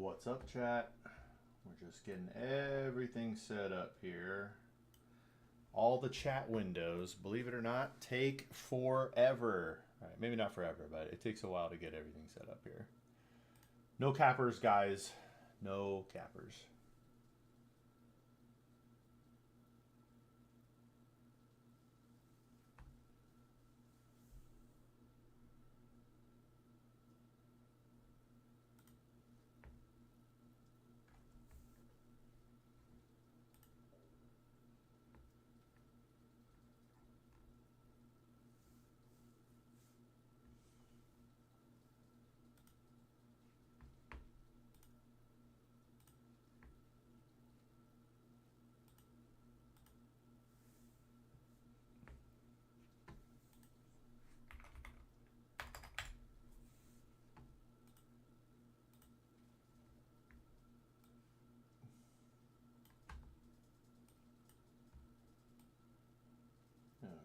What's up, chat? We're just getting everything set up here. All the chat windows, believe it or not, take forever. All right, maybe not forever, but it takes a while to get everything set up here. No cappers, guys. No cappers.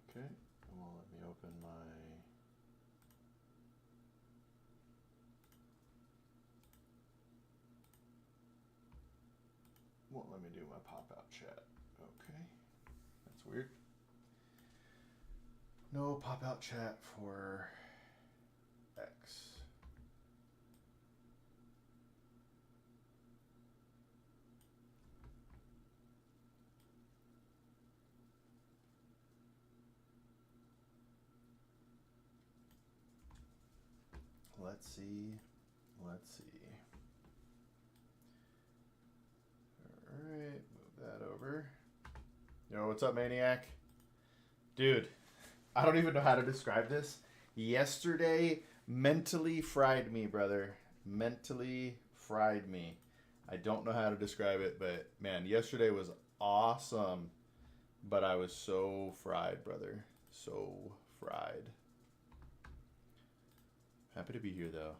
Okay, well, let me open my... Won't let me do my pop-out chat. Okay, that's weird. No pop-out chat for X. Let's see. Let's see. Alright, move that over. Yo, what's up, Maniac? Dude, I don't even know how to describe this. Yesterday mentally fried me, brother. Mentally fried me. I don't know how to describe it, but man, yesterday was awesome. But I was so fried, brother. So fried. Happy to be here, though.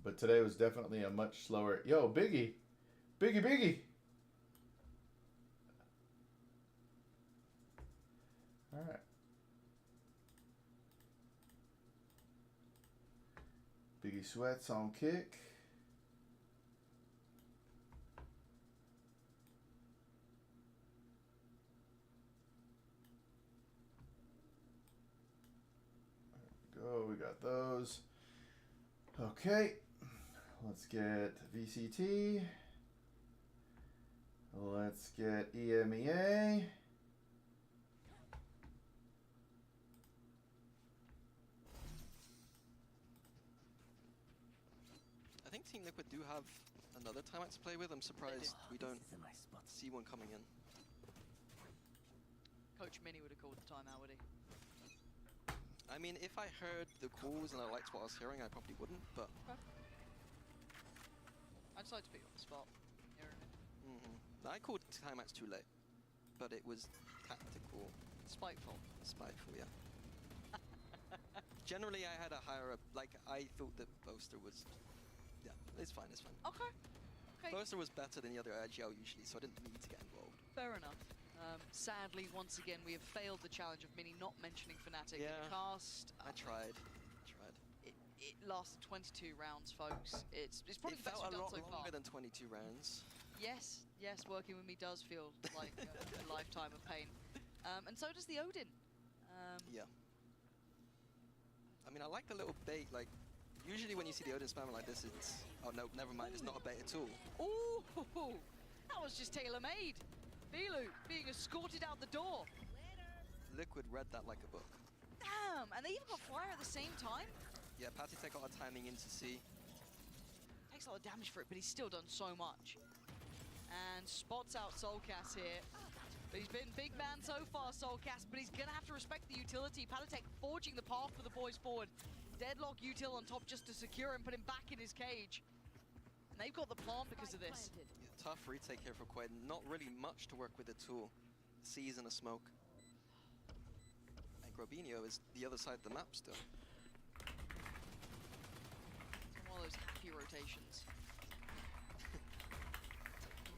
But today was definitely a much slower... Yo, Biggie! Biggie, Biggie! Alright. Biggie Sweats on kick. There we go. We got those. Okay. Let's get VCT. Let's get EMEA. I think Team Liquid do have another timeout to play with. I'm surprised we don't see one coming in. Coach Mini would have called the timeout, would he? I mean, if I heard the calls and I liked what I was hearing, I probably wouldn't, but... Okay. I decided to be on the spot. Hearing it. I called timeouts too late, but it was tactical. Spiteful. Spiteful, yeah. Generally, I had a higher... Like, I thought that Boaster was... Yeah, it's fine, it's fine. Okay. Okay. Boaster was better than the other IGL usually, so I didn't need to get involved. Fair enough. Sadly, once again, we have failed the challenge of Mini not mentioning Fnatic in the cast. I tried. It lasted 22 rounds, folks. It's probably It the best felt we've a done lot so far. longer than 22 rounds. Yes, working with me does feel like a lifetime of pain. And so does the Odin. Yeah. I mean, I like the little bait, like, usually when you see the Odin spamming like this, it's... Oh, no, never mind, it's not a bait at all. Ooh, that was just tailor-made. Bilu being escorted out the door. Liquid read that like a book. Damn, and they even got fire at the same time? Yeah, Patitech got a timing in to see. Takes a lot of damage for it, but he's still done so much. And spots out Soulcast here. But he's been big man so far, Soulcast, but he's gonna have to respect the utility. Patitech forging the path for the boys forward. Deadlock util on top just to secure him, put him back in his cage. And they've got the plant because of this. Yeah, tough retake here for Quaid. Not really much to work with at all. Seas and a smoke. And Grobinho is the other side of the map still. It's one of those happy rotations.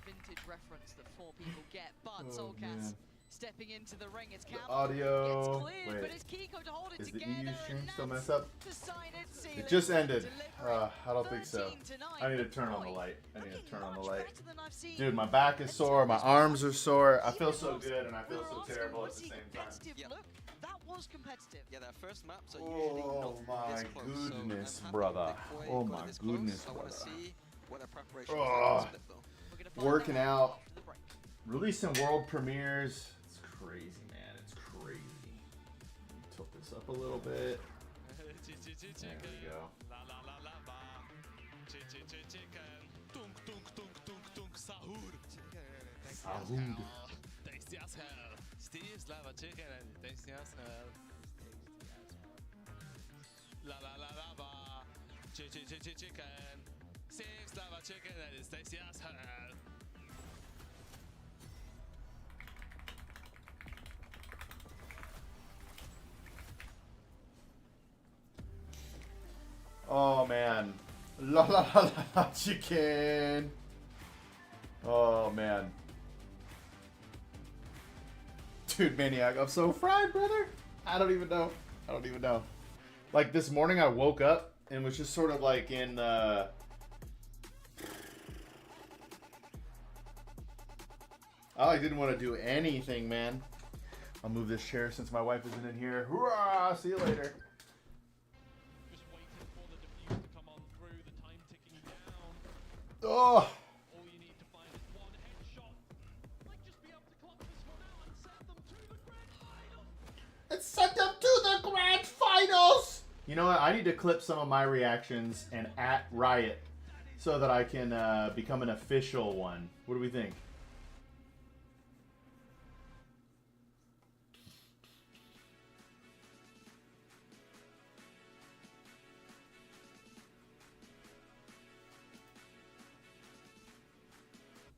Vintage reference that 4 people get, but Soulcast stepping into the ring. It's The Campbell. audio. Gets cleared, but Wait. it's Kiko to hold it Is the together. EU stream and still that's mess up? decided sealing. It just ended. Delivering I don't think so. 13-9. I need to turn on the Boy, light. I need to looking turn on the much light. better than I've seen. Dude, my back is sore. My arms are sore. I feel so good and I feel so terrible at the same time. Competitive Yeah. look. That was competitive. Yeah, their first maps are usually Oh not my this close. goodness, So I'm happy brother. Big Boy Oh got my this close. goodness, I want to brother. see what their preparation Oh. is like split though. We're gonna find Working out. after the break. Releasing world premieres. It's crazy, man. It's crazy. Tilt this up a little bit. There we go. Sahur. Steve's lava chicken and tasty as hell. La la la lava. Chicken. Steve's lava chicken and it's tasty as hell. Oh man. La la la la la chicken. Oh man. Dude, Maniac, I'm so fried, brother. I don't even know. I don't even know. Like this morning I woke up and was just sort of like in I didn't want to do anything, man. I'll move this chair since my wife isn't in here. Hoorah! See you later. Just waiting for the defuse to come on through, the time ticking down. Oh! All you need to find is one headshot. Might just be able to clock this one out and send them to the grand final. Let's send them to the grand finals! You know what? I need to clip some of my reactions and at Riot so that I can become an official one. What do we think?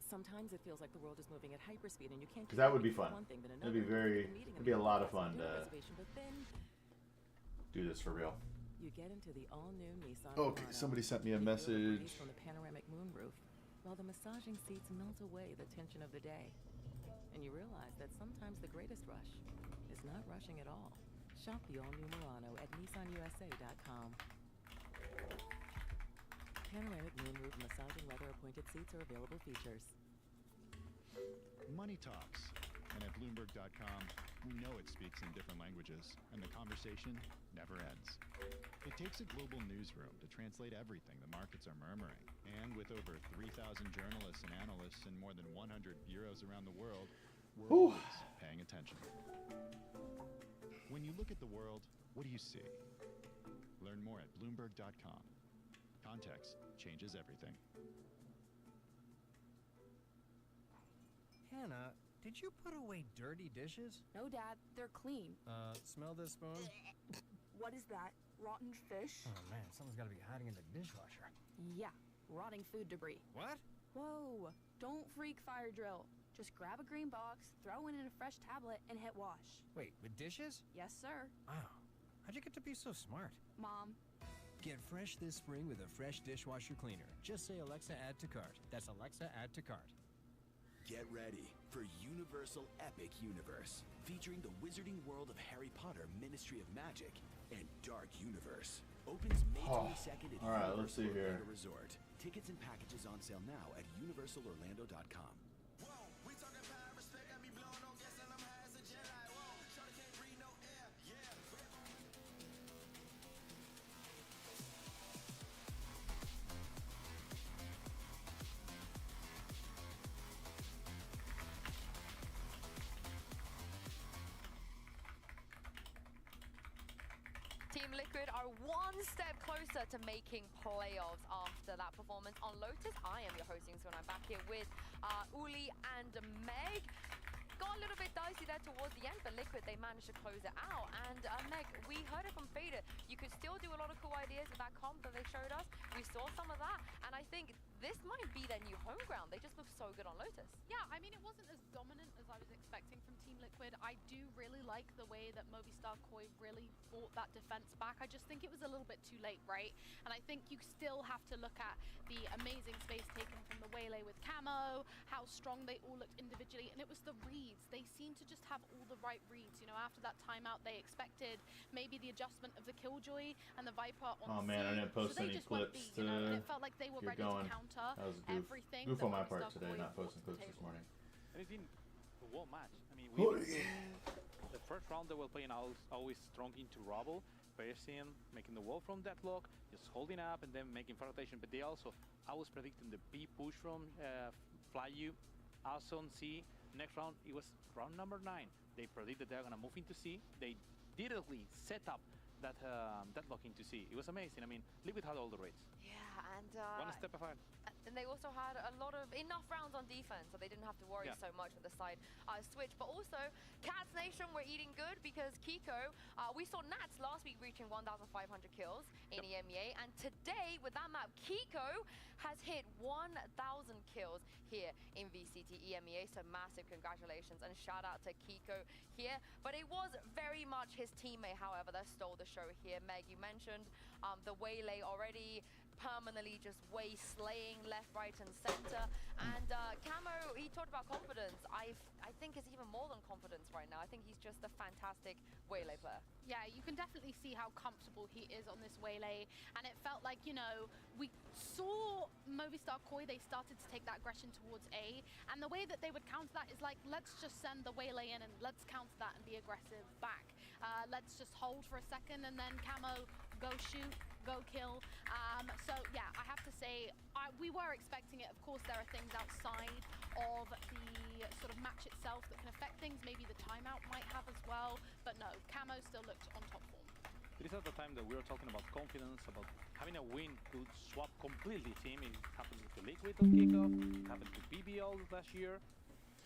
Sometimes it feels like the world is moving at hyperspeed and you can't. 'Cause that would be keep up fun. with one thing, then It'd be another. very- The meeting it'd be a lot of on fun the to- reservation, but then Do this for real. you get into the all-new Nissan Okay, Murano. somebody sent me a You feel the breeze message. from the panoramic moonroof, while the massaging seats melt away the tension of the day, and you realize that sometimes the greatest rush is not rushing at all. Shop the all-new Murano at NissanUSA.com. Panoramic moonroof massaging leather appointed seats are available features. Money talks. And at Bloomberg.com, we know it speaks in different languages, and the conversation never ends. It takes a global newsroom to translate everything the markets are murmuring. And with over 3,000 journalists and analysts in more than 100 bureaus around the world, we're Whew. always paying attention. When you look at the world, what do you see? Learn more at Bloomberg.com. Context changes everything. Hannah, did you put away dirty dishes? No, Dad, they're clean. Smell this spoon? What is that? Rotten fish? Oh man, someone's gotta be hiding in the dishwasher. Yeah, rotting food debris. What? Whoa, don't freak fire drill. Just grab a green box, throw in a fresh tablet, and hit wash. Wait, with dishes? Yes, sir. Wow. How'd you get to be so smart? Mom. Get fresh this spring with a fresh dishwasher cleaner. Just say Alexa add to cart. That's Alexa add to cart. Get ready for Universal Epic Universe, featuring the wizarding world of Harry Potter, Ministry of Magic, and Dark Universe. Opens May 22nd at all right, let's see Universal here. Orlando Resort. Tickets and packages on sale now at universalorlando.com. Team Liquid are one step closer to making playoffs after that performance on Lotus. I am your hosting, so I'm back here with Uli and Meg. Got a little bit dicey there towards the end, but Liquid, they managed to close it out. And Meg, we heard it from Fader. You could still do a lot of cool ideas with that comp that they showed us. We saw some of that, and I think this might be their new home ground. They just look so good on Lotus. Yeah, I mean, it wasn't as dominant as I was expecting from Team Liquid. I do really like the way that Movistar Koi really brought that defense back. I just think it was a little bit too late, right? And I think you still have to look at the amazing space taken from the Waylay with Camo, how strong they all looked individually, and it was the reads. They seemed to just have all the right reads. You know, after that timeout, they expected maybe the adjustment of the Killjoy and the Viper on Oh man, I didn't post any clips you know, and to it felt like they were get ready going. to counter That was a goof. everything. Goof that on my Movistar part today, Koi not brought posting to the clips this table. morning. And it's been a wall match. I mean, Oh, the first round they were playing always strong into Rubble, piercing, making the wall from Deadlock, just holding up and then making fire rotation. But they also, I was predicting the B push from Flyu, also on C. Next round, it was round number 9. They predicted they're gonna move into C. They directly set up that Deadlock into C. It was amazing. I mean, Liquid had all the rates. Yeah, and One step ahead. and they also had a lot of enough rounds on defense, so they didn't have to worry so much with the side switch. But also, Cats Nation were eating good because Kiko, we saw Nats last week reaching 1,500 kills in EMEA, and today with that map, Kiko has hit 1,000 kills here in VCT EMEA. So massive congratulations and shout out to Kiko here. But it was very much his teammate, however, that stole the show here. Meg, you mentioned the Waylay already permanently just slaying left, right, and center. And Camo, he talked about confidence. I think it's even more than confidence right now. I think he's just a fantastic Waylay player. Yeah, you can definitely see how comfortable he is on this Waylay. And it felt like, you know, we saw Movistar Koi, they started to take that aggression towards A. And the way that they would counter that is like, let's just send the Waylay in and let's counter that and be aggressive back. Let's just hold for a second and then Camo, go shoot, go kill. So yeah, I have to say, we were expecting it. Of course, there are things outside of the sort of match itself that can affect things. Maybe the timeout might have as well. But no, Camo still looked on top form. It is at the time that we were talking about confidence, about having a win could swap completely team. It happened to Liquid on kickoff, it happened to BBL last year.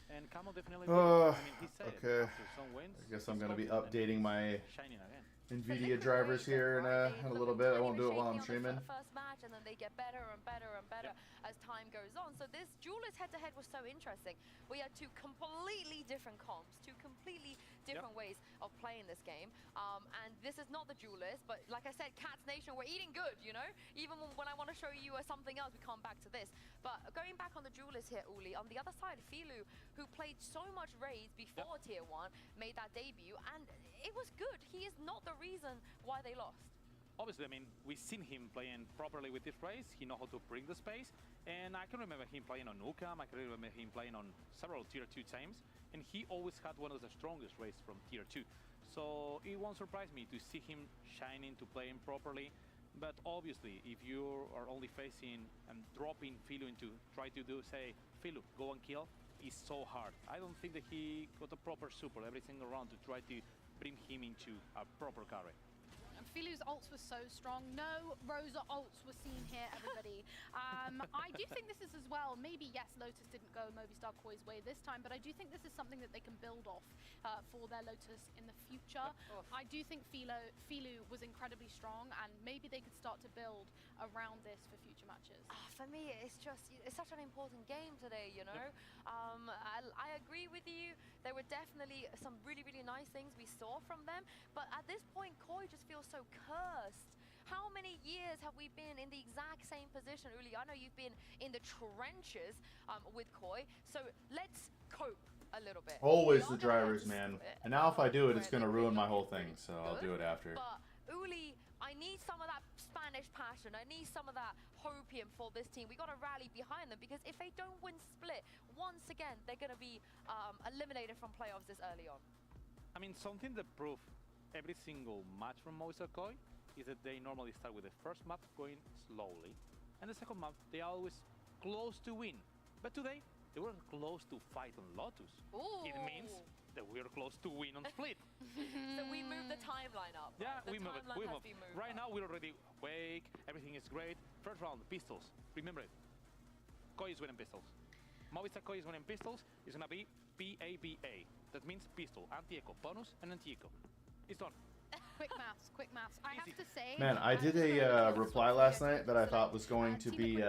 And Camo definitely I mean, he said okay. after some wins, I guess I'm gonna be updating my shining again. NVIDIA drivers here in a little bit. I won't do it while I'm streaming. First match, and then they get better and better and better as time goes on. So this Duelist head-to-head was so interesting. We had two completely different comps, two completely different ways of playing this game. And this is not the Duelist, but like I said, Cats Nation, we're eating good, you know? Even when I want to show you something else, we come back to this. But going back on the Duelist here, Uli, on the other side, Filu, who played so much raids before Tier 1, made that debut, and it was good. He is not the reason why they lost. Obviously, I mean, we've seen him playing properly with this race. He knows how to bring the space. And I can remember him playing on Nukam. I can remember him playing on several Tier 2 teams. And he always had one of the strongest races from Tier 2. So it won't surprise me to see him shining, to playing properly. But obviously, if you are only facing and dropping Filu into try to do, say, Filu, go and kill, is so hard. I don't think that he got a proper support every single round to try to bring him into a proper carry. Filu's ults was so strong. No Rosa ults were seen here, everybody. I do think this is as well, maybe yes, Lotus didn't go Movistar Koi's way this time, but I do think this is something that they can build off for their Lotus in the future. I do think Filu was incredibly strong, and maybe they could start to build around this for future matches. For me, it's such an important game today, you know? I agree with you. There were definitely some really, really nice things we saw from them, but at this point, Koi just feels so cursed. How many years have we been in the exact same position? Uli, I know you've been in the trenches with Koi, so let's cope a little bit. Always the drivers, man. And now if I do it, it's going to ruin my whole thing, so I'll do it after. But Uli, I need some of that Spanish passion. I need some of that hopium for this team. We got to rally behind them, because if they don't win split, once again, they're going to be eliminated from playoffs this early on. I mean, something that proved every single match from Movistar Koi is that they normally start with the first map going slowly, and the second map they are always close to win. But today they were close to fight on Lotus. Ooh. It means that we are close to win on Split. So we moved the timeline up. Yeah, right? we moved it. We moved. Right now we're already awake. Everything is great. First round, pistols. Remember it. Koi is winning pistols. Movistar Koi is winning pistols. It's gonna be PABA. That means pistol, anti-echo, bonus, and anti-echo. It's done. Quick maths, quick maths. I have to say, Man, I did a reply last night that I thought was going to be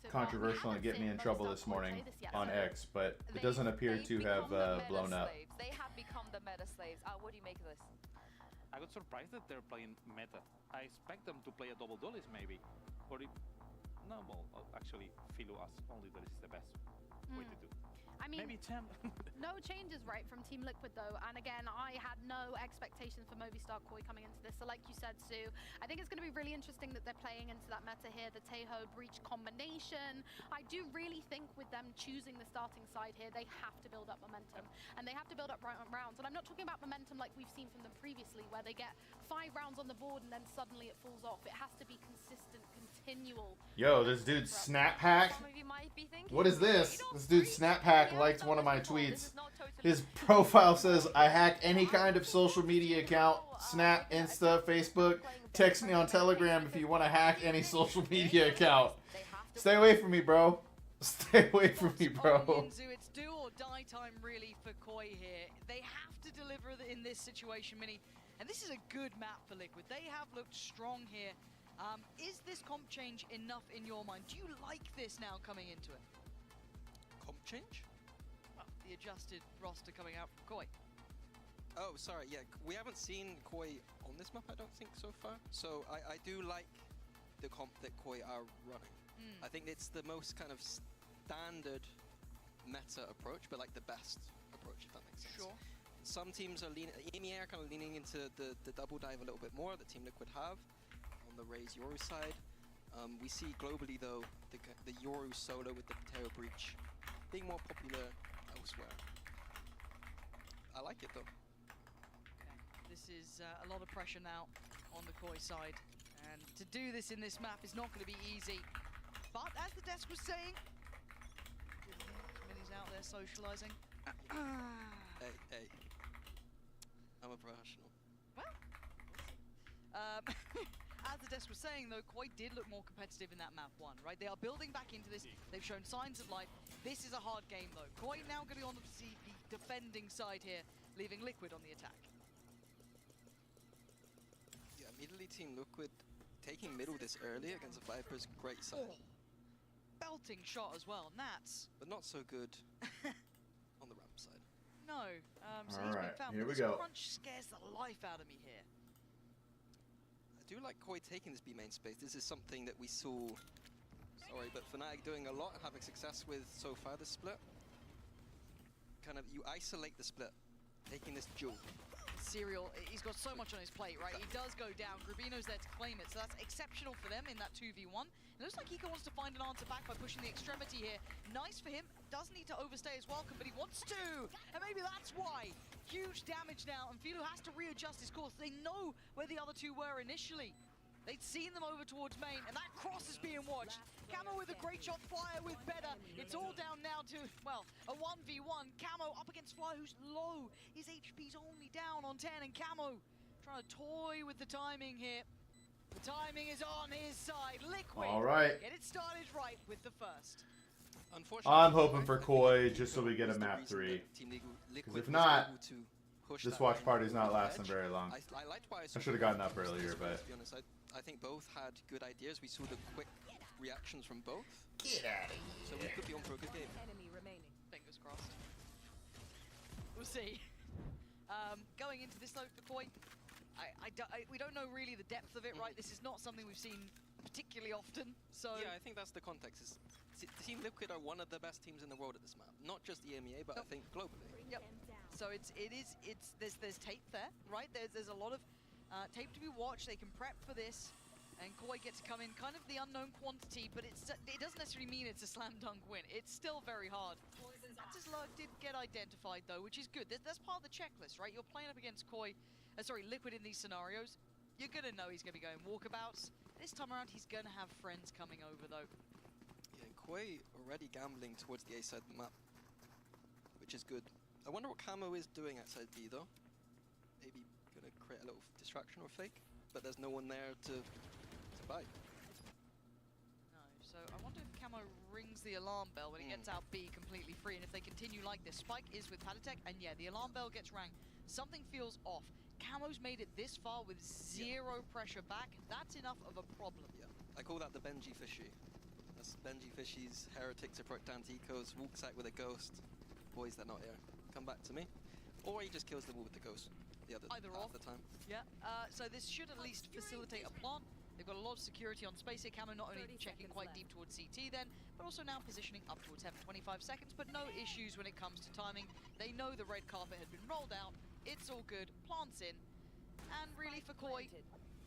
controversial and get me in trouble this morning on X, but it doesn't appear to have blown up. They have become the meta slaves. What do you make of this? I got surprised that they're playing meta. I expect them to play a double duelist maybe. Or if... No, well, actually, Philo as only duelist is the best way to do. I mean, maybe 10. No changes, right, from Team Liquid, though. And again, I had no expectations for Movistar Koi coming into this. So like you said, Sue, I think it's going to be really interesting that they're playing into that meta here, the Taeho Breach combination. I do really think with them choosing the starting side here, they have to build up momentum. And they have to build up rounds. And I'm not talking about momentum like we've seen from them previously, where they get 5 rounds on the board and then suddenly it falls off. It has to be consistent, continual. Yo, this dude Snap Hack. Some of you might be thinking, What is this? This dude Snap Hack liked one of my tweets. His profile says, I hack any kind of social media account, Snap, Insta, Facebook. Text me on Telegram if you want to hack any social media account. Stay away from me, bro. Stay away from me, bro. It's do or die time really for Koi here. They have to deliver in this situation, Mini. And this is a good map for Liquid. They have looked strong here. Is this comp change enough in your mind? Do you like this now coming into it? Comp change? Well, the adjusted roster coming out from Koi. Oh, sorry, yeah, we haven't seen Koi on this map, I don't think, so far. So I do like the comp that Koi are running. I think it's the most kind of standard meta approach, but like the best approach, if that makes sense. Sure. Some teams are leaning, EMEA are kind of leaning into the double dive a little bit more that Team Liquid have on the Raze Yoru side. We see globally though the Yoru solo with the Taeho Breach being more popular elsewhere. I like it though. Okay. This is a lot of pressure now on the Koi side, and to do this in this map is not going to be easy. But as the desk was saying, Minnie's out there socializing. Hey, I'm a professional. Well, as the desk was saying though, Koi did look more competitive in that map 1, right? They are building back into this. They've shown signs of life. This is a hard game though. Koi now going to be on the defending side here, leaving Liquid on the attack. Yeah, immediately Team Liquid taking middle this early against the Vipers, great side. Belting shot as well, Nats. But not so good on the ramp side. No, so All he's right, been found. here we This go. crunch scares the life out of me here. I do like Koi taking this B main space. This is something that we saw, sorry, but Fnatic doing a lot and having success with so far this split. Kind of, you isolate the split, taking this duel. Serial, he's got so much on his plate, right? He does go down. Grubino's there to claim it, so that's exceptional for them in that 2v1. It looks like Hiko wants to find an answer back by pushing the extremity here. Nice for him. Doesn't need to overstay his welcome, but he wants to! And maybe that's why. Huge damage now, and Philo has to readjust his course. They know where the other two were initially. They'd seen them over towards main, and that cross is being watched. Camo with a great shot, Flyer with better. It's all down now to, well, a 1v1. Camo up against Flyer, who's low. His HP's only down on 10, and Camo trying to toy with the timing here. The timing is on his side. Liquid. All right. Get it started right with the first. Unfortunately, I'm hoping for Koi just so we get a map 3. Because if not, this watch party's not lasting very long. I liked why I should have gotten up earlier, but... To be honest, I think both had good ideas. We saw the quick reactions from both. Get out of here. So we could be on for a good game. Enemy remaining. Fingers crossed. We'll see. Going into this though for Koi, we don't know really the depth of it, right? This is not something we've seen particularly often, so... Yeah, I think that's the context. Team Liquid are one of the best teams in the world at this map. Not just the EMEA, but I think globally. Yep. So there's tape there, right? There's a lot of tape to be watched. They can prep for this, and Koi get to come in kind of the unknown quantity, but it doesn't necessarily mean it's a slam dunk win. It's still very hard. Lug did get identified though, which is good. That's part of the checklist, right? You're playing up against Liquid in these scenarios. You're gonna know he's gonna be going walkabouts. This time around, he's gonna have friends coming over though. Yeah, Koi already gambling towards the A side of the map, which is good. I wonder what Camo is doing outside B though. Maybe gonna create a little distraction or fake, but there's no one there to buy. No, so I wonder if Camo rings the alarm bell when he gets out B completely free, and if they continue like this. Spike is with Palatech, and yeah, the alarm bell gets rang. Something feels off. Camo's made it this far with zero pressure back. That's enough of a problem. Yeah, I call that the Benji Fishy. That's Benji Fishy's Heretics approach down to Ecos, walks out with a ghost. Boys, they're not here. Come back to me. Or he just kills them all with the ghost. The other Either half or. the time. Yeah, so this should at least facilitate a plant. They've got a lot of security on space here. Camo not only checking quite deep towards CT then, but also now positioning up towards Heaven. 25 seconds, but no issues when it comes to timing. They know the red carpet had been rolled out. It's all good. Plants in. And really for Koi,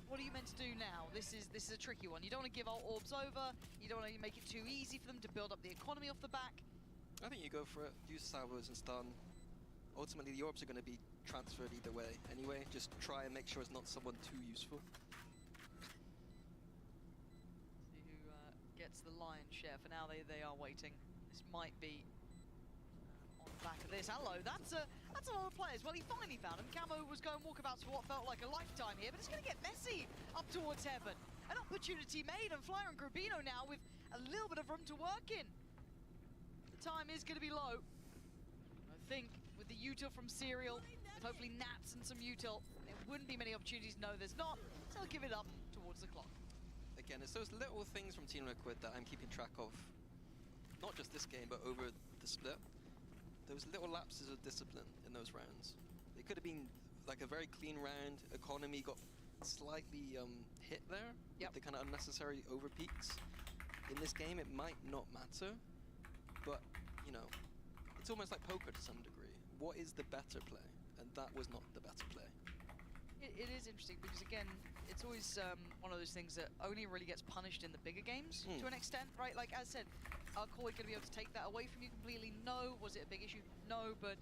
what are you meant to do now? This is a tricky one. You don't want to give our orbs over. You don't want to make it too easy for them to build up the economy off the back. I think you go for it. Use salvos and stun. Ultimately, the orbs are going to be transferred either way. Anyway, just try and make sure it's not someone too useful. See who gets the lion's share. For now, they are waiting. This might be on the back of this. Hello, that's a lot of players. Well, he finally found him. Camo was going walkabouts for what felt like a lifetime here, but it's going to get messy up towards Heaven. An opportunity made, and Flyer and Grubino now with a little bit of room to work in. The time is going to be low. I think with the util from Serial, with hopefully Nats and some util, there wouldn't be many opportunities. No, there's not. So I'll give it up towards the clock. Again, it's those little things from Team Liquid that I'm keeping track of. Not just this game, but over the split. Those little lapses of discipline in those rounds. It could have been like a very clean round. Economy got slightly hit there. Yep. With the kind of unnecessary over peaks. In this game, it might not matter, but you know, it's almost like poker to some degree. What is the better play? And that was not the better play. It is interesting because, again, it's always one of those things that only really gets punished in the bigger games to an extent, right? Like, as said, are Koi going to be able to take that away from you completely? No. Was it a big issue? No. But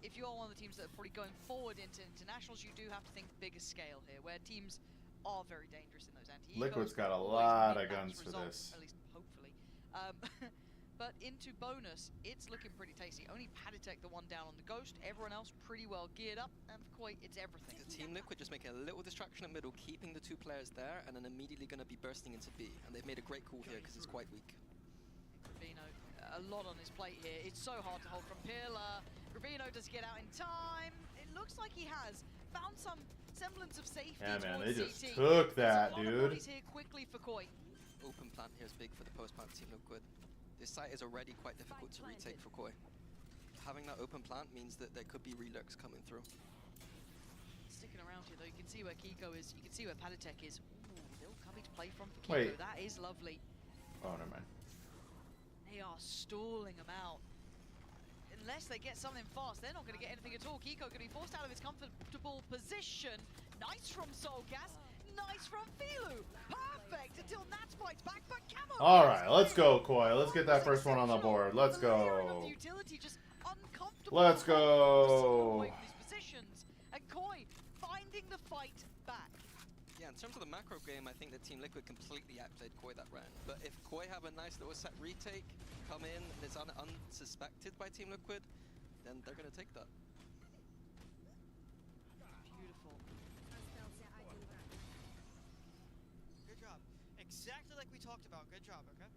if you are one of the teams that are probably going forward into internationals, you do have to think bigger scale here, where teams are very dangerous in those anti-ecos. Liquid's got a Always lot make of that guns for result, this. At least, hopefully. But into bonus, it's looking pretty tasty. Only Paditek the one down on the Ghost. Everyone else pretty well geared up. And for Koi, it's everything. The Team Liquid just making a little distraction at middle, keeping the two players there, and then immediately going to be bursting into B. And they've made a great call here because it's quite weak. Grubino, a lot on his plate here. It's so hard to hold from Pillar. Grubino does get out in time. It looks like he has found some semblance of safety. Yeah, man, they towards just CT. took that, There's a lot of dude. bodies here quickly for Koi. Open plant here is big for the post-plant Team Liquid. This site is already quite difficult to retake for Koi. Having that open plant means that there could be relurks coming through. Sticking around here, though, you can see where Kiko is. You can see where Paditek is. Ooh, little cubby to play from for Kiko. Wait. That is lovely. Oh, never mind. They are stalling him out. Unless they get something fast, they're not going to get anything at all. Kiko going to be forced out of his comfortable position. Nice from Soulcast. Nice from Filu. Perfect until Nats fights back, but Camo. All right, let's go, Koi. Let's get that first one on the board. Let's The layering of go. the utility just uncomfortable. Let's go. Away from these positions, and Koi finding the fight back. Yeah, in terms of the macro game, I think that Team Liquid completely outplayed Koi that round. But if Koi have a nice little set retake, come in, and it's unsuspected by Team Liquid, then they're going to take that. Beautiful. Good job. Exactly like we talked about. Good job, okay?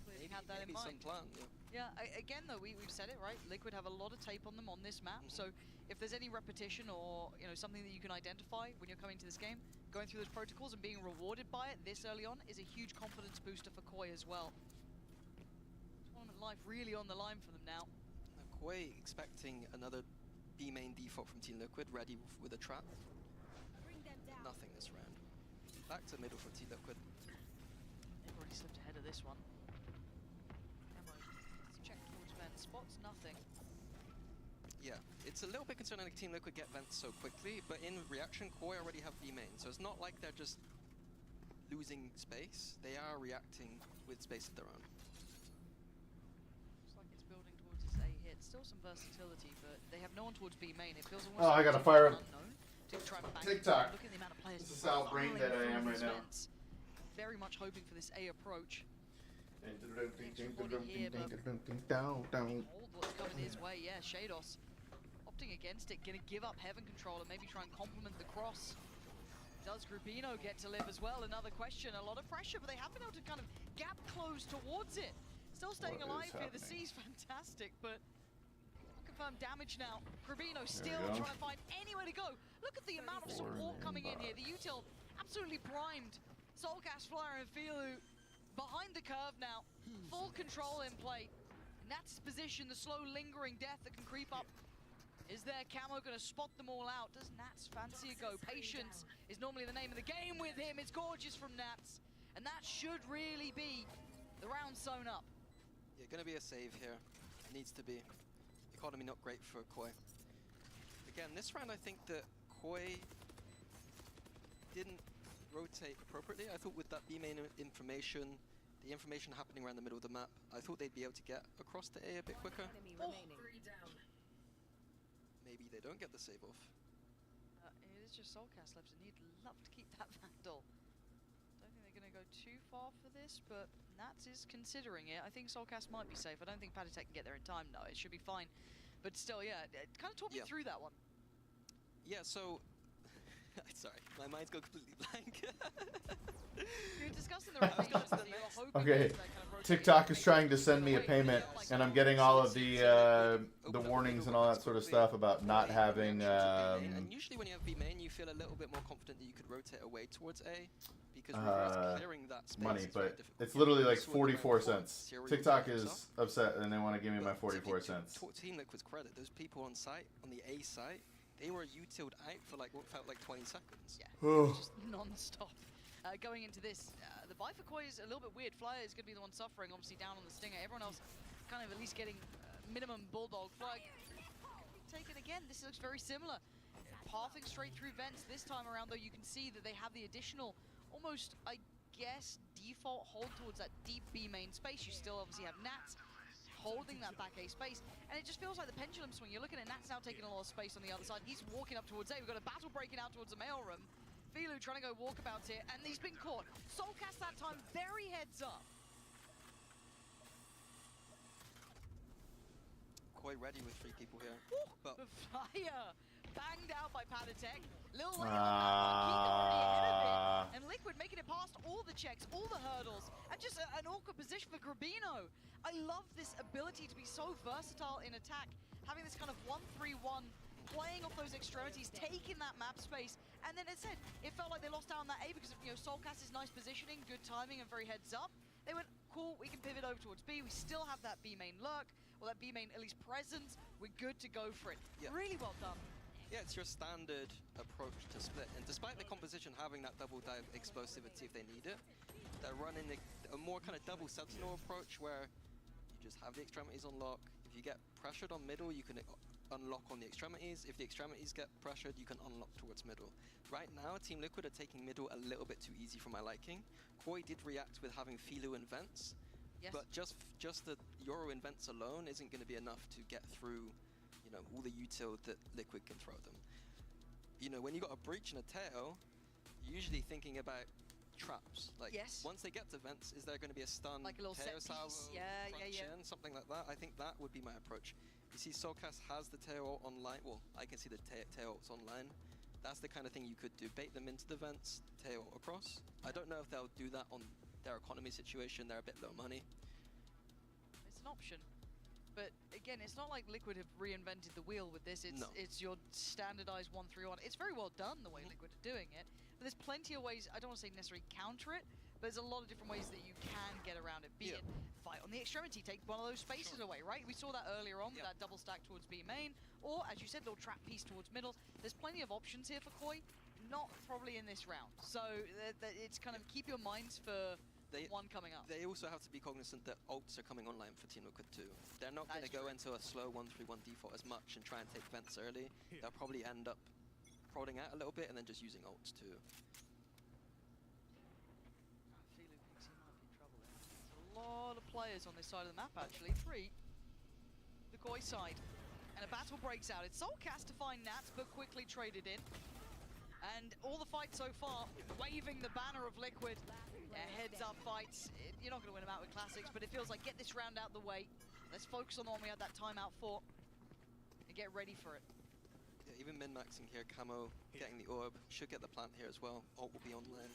Clearly had that in Maybe some mind. plan, yeah. Yeah, again though, we've said it, right? Liquid have a lot of tape on them on this map, so if there's any repetition or something that you can identify when you're coming to this game, going through those protocols and being rewarded by it this early on is a huge confidence booster for Koi as well. Tournament life really on the line for them now. Now, Koi expecting another B main default from Team Liquid, ready with a trap. Nothing this round. Back to middle for Team Liquid. They've already slipped ahead of this one. Camo, let's check towards vent. Spots nothing. Yeah, it's a little bit concerning that Team Liquid get vents so quickly, but in reaction, Koi already have B main, so it's not like they're just losing space. They are reacting with space of their own. Looks like it's building towards its A hit. Still some versatility, but they have no one towards B main. It feels almost Oh, I like gotta it's fire an unknown to try and bang it TikTok. down. Look at the amount of players This is how brain dead I am right these now. vents. Very much hoping for this A approach. Hold what's coming his way, yeah, Shados opting against it, gonna give up Heaven Control and maybe try and complement the cross. Does Grubino get to live as well? Another question, a lot of pressure, but they have been able to kind of gap close towards it. Still staying What alive is here, the happening? C's fantastic, but not confirmed damage now. Grabino still go. trying to find anywhere to go. Look at the amount of support coming in here. The util absolutely primed. Soulcast, Flyer, and Filu behind the curve now. Full control in play. And that's his position, the slow lingering death that can creep up. Is there Camo gonna spot them all out? Does Nats fancy a go? Patience is normally the name of the game with him. It's gorgeous from Nats. And that should really be the round sewn up. Yeah, gonna be a save here. Needs to be. Economy not great for Koi. Again, this round I think that Koi didn't rotate appropriately. I thought with that B main information, the information happening around the middle of the map, I thought they'd be able to get across to A a bit quicker. Maybe they don't get the save off. It is just Soulcast left, and he'd love to keep that Vandal. Don't think they're going to go too far for this, but Nats is considering it. I think Soulcast might be safe. I don't think Patatech can get there in time. No, it should be fine. But still, yeah, kind of talk me through that one. Yeah, so... Sorry, my mind's gone completely blank. You're discussing the rotations, so you're hoping Okay, that kind of rotation TikTok is trying to send me a payment, and I'm getting all of the warnings and all that sort of stuff about not having. And usually when you have B main, you feel a little bit more confident that you could rotate away towards A, because reverse clearing that space money, is very but difficult. it's literally like This one around 44 four, cents. Syria TikTok takes is off. upset, and they want to give me my But 44 cents. To Team Liquid's credit, those people on site, on the A site, they were utiled out for like what felt like 20 seconds. Yeah, just non-stop. Going into this, the buy for Koi is a little bit weird. Flyer is going to be the one suffering, obviously down on the Stinger. Everyone else kind of at least getting minimum Bulldog. Flyer taken again. This looks very similar. Pathing straight through vents. This time around, though, you can see that they have the additional, almost, I guess, default hold towards that deep B main space. You still obviously have Nats holding that back A space, and it just feels like the pendulum swing. You're looking at Nats now taking a lot of space on the other side. He's walking up towards A. We've got a battle breaking out towards the mail room. Filu trying to go walkabouts here, and he's been caught. Soulcast that time, very heads up. Koi ready with 3 people here. But The Flyer banged out by Patatech. Lil late on that one. Keith already ahead of it. And Liquid making it past all the checks, all the hurdles, and just an awkward position for Grabino. I love this ability to be so versatile in attack, having this kind of 1-3-1, playing off those extremities, taking that map space, and then it said, it felt like they lost out on that A because of, Soulcast's nice positioning, good timing, and very heads up. They went, cool, we can pivot over towards B, we still have that B main lurk, or that B main at least present, we're good to go for it. Yeah. Really well done. yeah, it's your standard approach to split. And despite the composition having that double dive explosivity if they need it, they're running a more kind of double sentinel approach where you just have the extremities on lock. If you get pressured on middle, you can unlock on the extremities. If the extremities get pressured, you can unlock towards middle. Right now, Team Liquid are taking middle a little bit too easy for my liking. Koi did react with having Filu and Vents, but just the Yoru and Vents alone isn't going to be enough to get through, all the util that Liquid can throw them. When you got a breach and a tail, you're usually thinking about traps. Like, once they get to Vents, is there going to be a stun, like a little tail set salvo, piece? front chin, something like that? I think that would be my approach. You see Soulcast has the tail ult online. Well, I can see the tail ults online. That's the kind of thing you could do. Bait them into the Vents, tail across. I don't know if they'll do that on their economy situation. They're a bit low money. It's an option. But again, it's not like Liquid have reinvented the wheel with this. It's your standardized 1-3-1. It's very well done the way Liquid are doing it. But there's plenty of ways, I don't want to say necessarily counter it, but there's a lot of different ways that you can get around it. Be it fight on the extremity, take one of those spaces away, right? We saw that earlier on with that double stack towards B main, or as you said, little trap piece towards middle. There's plenty of options here for Koi, not probably in this round. So it's kind of keep your minds for one coming up. They also have to be cognizant that ults are coming online for Team Liquid too. They're not going to go into a slow 1-3-1 default as much and try and take Vents early. They'll probably end up prodding out a little bit and then just using ults too. Filu thinks he might be in trouble there. There's a lot of players on this side of the map actually. 3. The Koi side. And a battle breaks out. It's Soulcast to find Nats, but quickly traded in. And all the fights so far, waving the banner of Liquid. Heads up fights. You're not going to win them out with classics, but it feels like get this round out the way. Let's focus on the one we had that timeout for. And get ready for it. Yeah, even min-maxing here, Camo getting the orb. Should get the plant here as well. Ult will be online.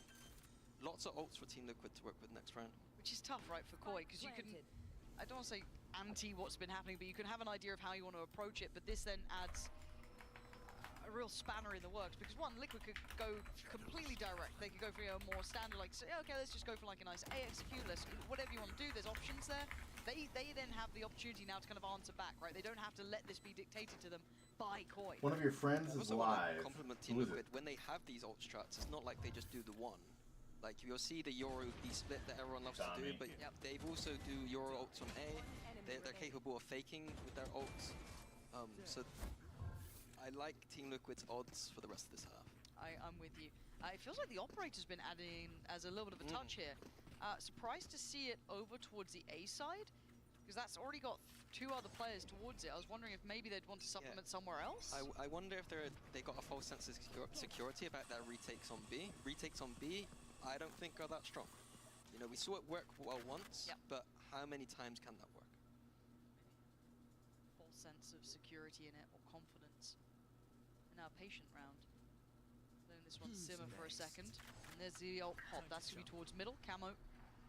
Lots of ults for Team Liquid to work with next round. Which is tough, right, for Koi, because you can... I don't want to say anti what's been happening, but you can have an idea of how you want to approach it. But this then adds a real spanner in the works, because one, Liquid could go completely direct. They could go for a more standard, like, say, okay, let's just go for like a nice A execute, let's whatever you want to do. There's options there. They then have the opportunity now to kind of answer back, right? They don't have to let this be dictated to them by Koi. One of your friends is Also wanna live. compliment Who Team is it? Liquid. When they have these ult strats, it's not like they just do the one. Like, you'll see the Yoru B split that everyone loves to do, but they've also do Yoru ults on A. They're capable of faking with their ults. So I like Team Liquid's odds for the rest of this half. I'm with you. It feels like the operator's been added in as a little bit of a touch here. Surprised to see it over towards the A side, because that's already got 2 other players towards it. I was wondering if maybe they'd want to supplement somewhere else. I wonder if they got a false sense of security about their retakes on B. Retakes on B, I don't think are that strong. You know, we saw it work well once, but how many times can that work? False sense of security in it, or confidence. And now patient round. Letting this one simmer for a second. And there's the ult hop. That's going to be towards middle. Camo.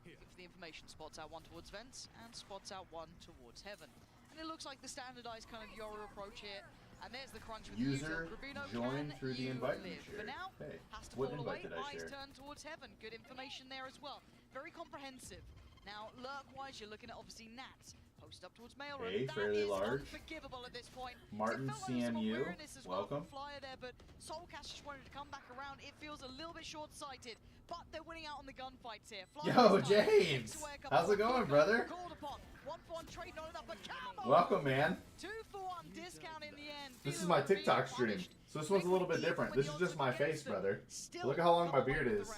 Give the information. Spots out one towards vents and spots out one towards heaven. And it looks like the standardized kind of Yoru approach here. And there's the crunch with User the Gravino. join Can through the you invite live? share. For now, Hey, has to what fall away. invite did I Eyes share? turn towards heaven. Good information there as well. Very comprehensive. Now, lurk-wise, you're looking at obviously Nats. Post up towards Mailroom. Hey, That fairly is large. unforgivable at this point. Martin It felt like there was some CMU, awareness as well welcome. from Flyer there, but Soulcast just wanted to come back around. It feels a little bit short-sighted, but they're winning out on the gunfights here. Flyer Yo, this time James! takes away a couple How's it of going, good brother? goals called upon. 1-for-1 trade not enough, but Camo! Welcome, man. 2-for-1 discount in the end. This is my TikTok stream, so this one's a little bit different. This is just my face, brother. Look at how long my beard is.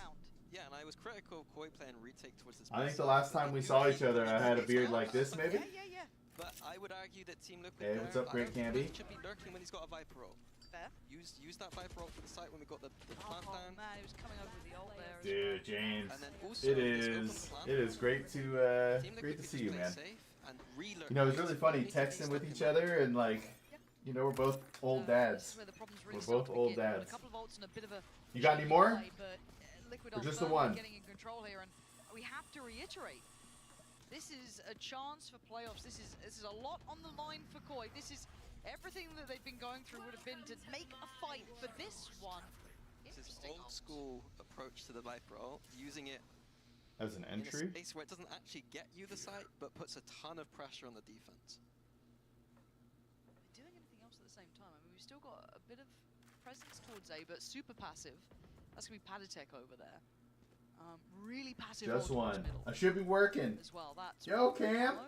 Yeah, and I was critical of Koi playing retake towards this. I think the last time we saw each other, I had a beard like this, maybe? Yeah. But I would argue that Team Liquid Hey, what's up, Great Candy? should be lurking when he's got a Viper ult. Fair. Use that Viper ult for the site when we got the plant Oh down. man, he was coming over with the ult there. Dude, James, And then also it this open is plant. great Team to Liquid could see just you, play man. safe and re-lurk You know, it's nice really and funny immediately texting stop with him each out. other, and like, you know, we're both old dads. This is where the problems really We're start both to old begin. dads. A couple of ults and a bit of a You got any more? delay, but Liquid Or are just the firmly one? getting in control here, and we have to reiterate. This is a chance for playoffs. This is a lot on the line for Koi. This is everything that they've been going through would have been to make a fight for this one. This is old school approach to the Viper ult, using it As an in a entry? space where it doesn't actually get you the site, but puts a ton of pressure on the defense. Doing anything else at the same time? I mean, we've still got a bit of presence towards A, but super passive. That's gonna be Padatek over there. Really passive. Just ult towards one. middle I should be working. as well. That's Yo, what- Cam.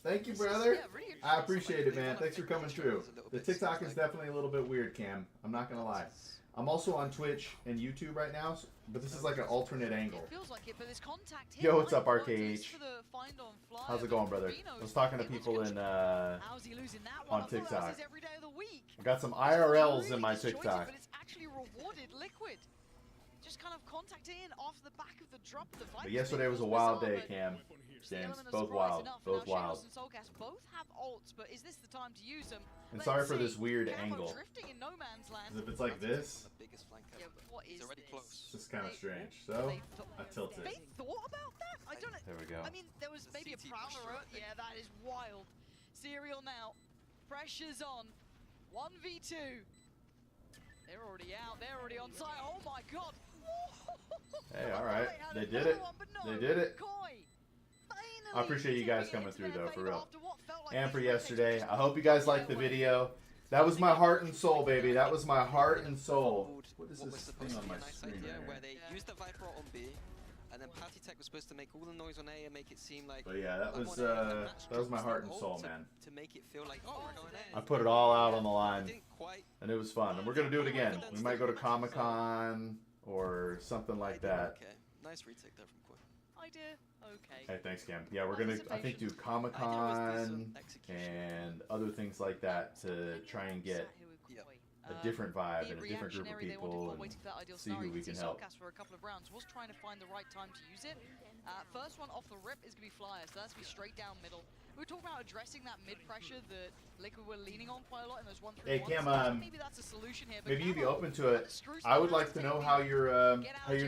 Thank you, This is, brother. yeah, really interesting. I appreciate it, man. Thanks for coming through. The TikTok is definitely a little bit weird, Cam. I'm not gonna lie. I'm also on Twitch and YouTube right now, but this is like an alternate angle. It feels like it, but there's contact here. Yo, what's up, Might be RKH? for the find on Flyer, How's it but going, brother? Gravino I was talking to people in How's he losing that one? on I thought that was TikTok. his every day of the week. I got some It's IRLs really in my disjointed, TikTok. But it's actually rewarded Liquid. Just kind of contacting in off the back of the drop. The But yesterday was a wild day, Cam. James, both wild. Both wild. And Soulcast both have ults, but is this the time to use them? And Let's sorry for see. this weird Camo angle. drifting in no man's land. 'Cause if it's like this, The biggest flank Yeah, ever. but what He's is already this? close. it's just kind of They- strange. So, they thought- I tilted. They thought about that? I don't know. There we go. I mean, there was The maybe a CT prowler. pressure, I think. Yeah, that is wild. Serial now. Pressure's on. 1v2. They're already out. They're already on site. Oh my god. Hey, all right. had They did another it. one, but no. They did it. Koi I appreciate you guys finally coming through, into though, their for favour real. after what felt like And these for rotations yesterday. just I hope you guys liked the video. That was my heart and soul, baby. That was my heart and soul. What is What was this supposed thing to on be my a nice screen idea, right where here? they used the Viper ult on B, and then Patty Tech was supposed to make all the noise on A and make it seem like. But yeah, that I'm was on A, and then Nats that was my drops heart the and ult soul, to- man. To make it feel like, oh, we're going A. I put it all out on the line, Didn't quite. and it was fun. And we're gonna do it again. We might go to Comic-Con or something like that. Okay, nice retake there from Koi. Idea. Okay. Hey, thanks, Cam. Yeah, we're gonna, I think, do Comic-Con and other things like that to try and get a different vibe and a different group of people and see who we can help. Soulcast for a couple of rounds was trying to find the right time to use it. First one off the rip is going to be Flyer, so that's going to be straight down middle. We were talking about addressing that mid pressure that Liquid were leaning on quite a lot in those 1-3-1s. Hey, Cam, maybe that's a solution here. But maybe you'd be Camo, open to it. I would like to know how your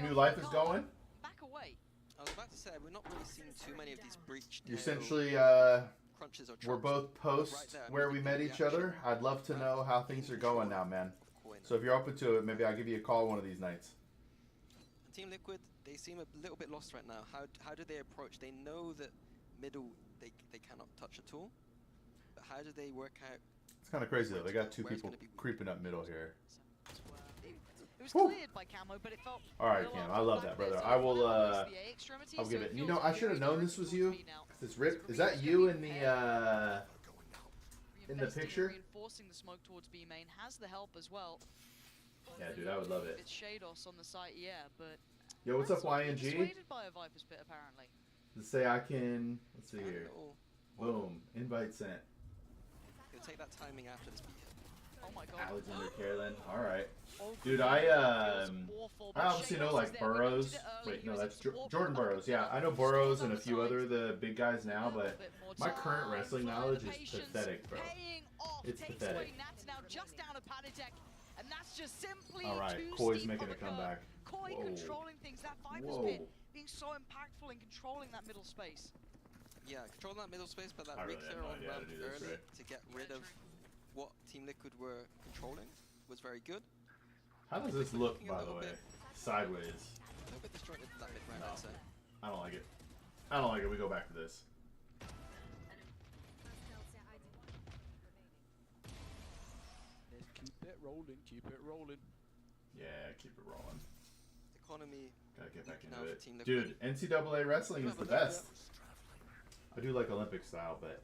new life is going. back away. I was about to say, we're not really seeing too many of these breach. You're essentially crunches or We're traps. both post Right there, where we met immediate each other. reaction. I'd love to know how things are going now, man. So if you're open to it, maybe I'll give you a call one of these nights. Team Liquid, they seem a little bit lost right now. How do they approach? They know that middle they cannot touch at all. But how do they work out? It's kind of crazy though. They got two Where's people gonna be weak? creeping up middle here. It was Whew. cleared by Camo, but it felt. All right, real Cam. out I love back that, there, brother. so I will. now it's the A extremity, I'll so give it it. You feels know, I should have very known this was directed you. towards me now. This rip. Is that you in the Reinvesting, picture? Reinforcing the smoke towards B main has the help as well. Yeah, dude, I would love it. It's Shados on the site, yeah, but. Yo, what's up, YNG? Persuaded by a Viper's Pit, apparently. Let's say I can. Let's see here. Boom. Invite sent. It'll take that timing after this beat. Oh my god. Alexander Carolyn. All right. Oh, Dude, I obviously know like Burrows. Wait, no, that's Jordan Burrows. Yeah, I know Burrows and a few other the big guys now, but my current wrestling knowledge is pathetic, bro. It's pathetic. Nats now just down to Panatek, and that's just simply All right, too Koi's steep making of a comeback. Koi Whoa. controlling things. That Viper's Whoa. Pit being so impactful in controlling that middle space. Yeah, control that middle space, but that I really re-clear have no on idea how to ramp do this, early right? to get rid of what Team Liquid were controlling was very good. How does this look, by the way? Sideways. A little bit disjointed in that mid round, No. I'd say. I don't like it. I don't like it. We go back to this. Keep it rolling, keep it rolling. Yeah, keep it rolling. Economy. Gotta get back now into for it. Team Liquid. Dude, NCAA wrestling is the best. I do like Olympic style, but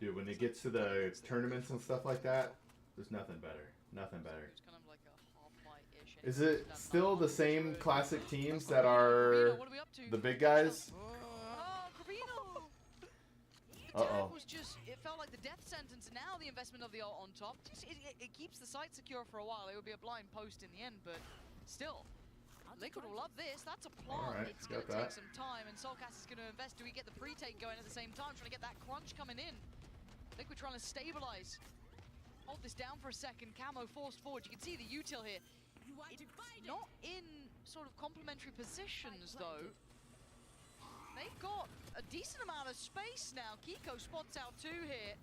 dude, when it gets to the tournaments and stuff like that, there's nothing better. Nothing better. It's kind of like a half-fight-ish. Is it still the same classic teams that are the big guys? Oh, Corvino! Uh-oh. Was just, it felt like the death sentence. Now the investment of the ult on top, just, it keeps the site secure for a while. It would be a blind post in the end, but still. Liquid will love this. That's a plant. Alright, It's going to got take that. some time, and Soulcast is going to invest. Do we get the pre-take going at the same time? Trying to get that crunch coming in. Liquid trying to stabilize. Hold this down for a second. Camo forced forward. You can see the util here. It's not in sort of complementary positions, though. They've got a decent amount of space now. Kiko spots out two here.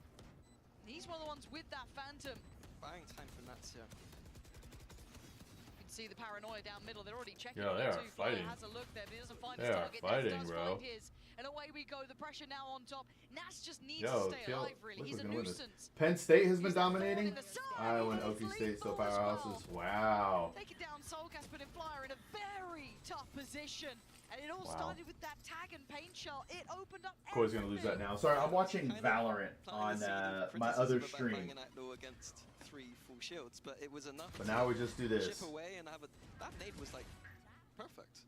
He's one of the ones with that Phantom. Buying time for Nats here. You can see the paranoia down middle. They're already checking. Yo, they it are too. Flyer fighting. has a look there, but he doesn't find They his are target. fighting, Nats does bro. find his. And away we go. The pressure now on top. Nats just needs Yo, to stay alive, really. He's a Liquid's gonna win this. nuisance. Penn State has been dominating. Iowa and Okie State still powerhouses. Wow. Take it down, Soulcast, putting Flyer in a very tough position. And it all Wow. started with that tag and paint shell. It opened up Koi's gonna lose that now. Sorry, I'm watching Valorant on my other stream. Banging Outlaw against 3 full shields, but it was enough. But to now we just do this. Chip away and have a. That nade was like perfect.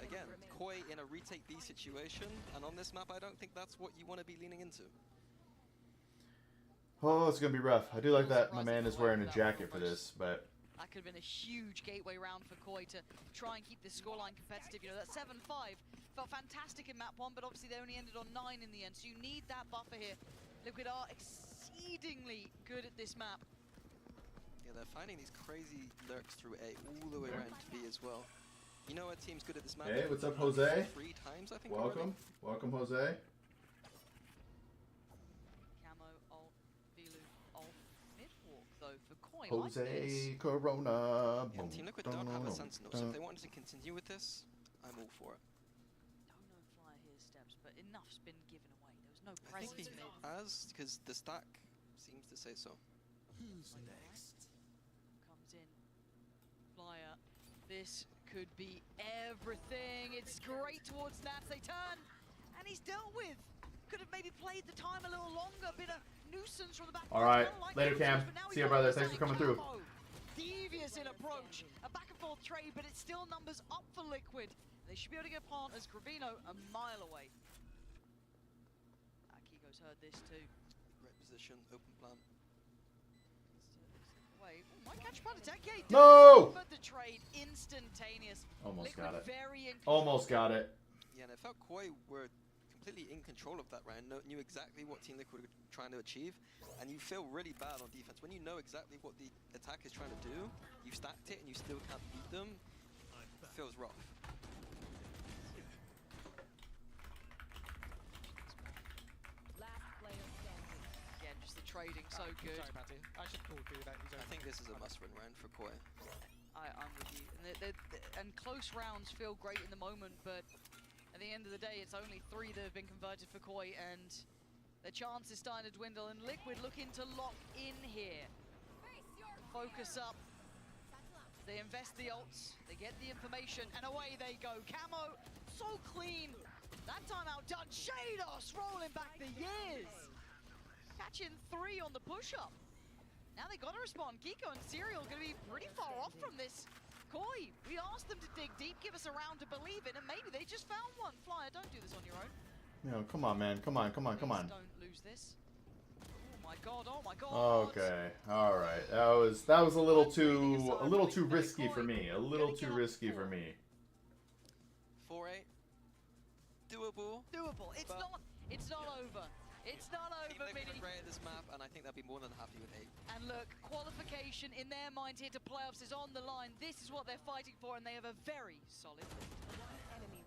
Again, Koi in a retake B situation, and on this map, I don't think that's what you want to be leaning into. Oh, it's gonna be rough. I do like that my man is wearing a jacket for this, but that could have been a huge gateway round for Koi to try and keep this scoreline competitive. You know, that 7-5 felt fantastic in map 1, but obviously they only ended on 9 in the end, so you need that buffer here. Liquid are exceedingly good at this map. Yeah, they're finding these crazy lurks through A all the way around to B as well. You know what team's good at this map? hey, what's up, Jose? 3 times, I think. Welcome, welcome, Jose. Camo, ult, Vilu, ult, mid-walk though for Koi. Like this. Jose Corona. Yeah, Team Liquid don't have a Sentinel, so if they wanted to continue with this, I'm all for it. Don't know if Flyer hears steps, but enough's been given away. There was no I think presence he mid. has, because the stack seems to say so. Who's next? Comes in. Flyer. This could be everything. It's great towards Nats. They turn, and he's dealt with. Could have maybe played the time a little longer. Bit of nuisance from the back. All right, Like later, Cam. but now See we you, got brother. the Thanks for side coming through. Camo. Devious in approach. A back and forth trade, but it's still numbers up for Liquid. They should be able to get partners. Gravino a mile away. Kiko's heard this too. Great position, open plan. Wait, might catch Panatek. Yeah, he does. No! But the trade instantaneous. Almost Liquid got it. very in Almost got it. Yeah, and it felt Koi were completely in control of that round, knew exactly what Team Liquid were trying to achieve, and you feel really bad on defense. When you know exactly what the attack is trying to do, you stacked it and you still can't beat them, it feels rough. Just the trading so good. Sorry, Patty. I should call through that. I think this is a must-win round for Koi. I'm with you. And close rounds feel great in the moment, but at the end of the day, it's only 3 that have been converted for Koi, and the chance is starting to dwindle. And Liquid looking to lock in here. Focus up. They invest the ults, they get the information, and away they go. Camo, so clean. That time outdone. Shados rolling back the years. Catching 3 on the push-up. Now they gotta respond. Kiko and Serial gonna be pretty far off from this. Koi, we asked them to dig deep, give us a round to believe in, and maybe they just found one. Flyer, don't do this on your own. No, come on, man. Come on. Please don't lose this. Oh my god, oh my god. Okay, all right. That was a little too risky for me. A little too risky for me. 4-8. Doable. Doable. It's not over. It's not Team over, Liquid Mini. are great at this map, and I think they'll be more than happy with 8. And look, qualification in their mind here to playoffs is on the line. This is what they're fighting for, and they have a very solid lead. Enemy.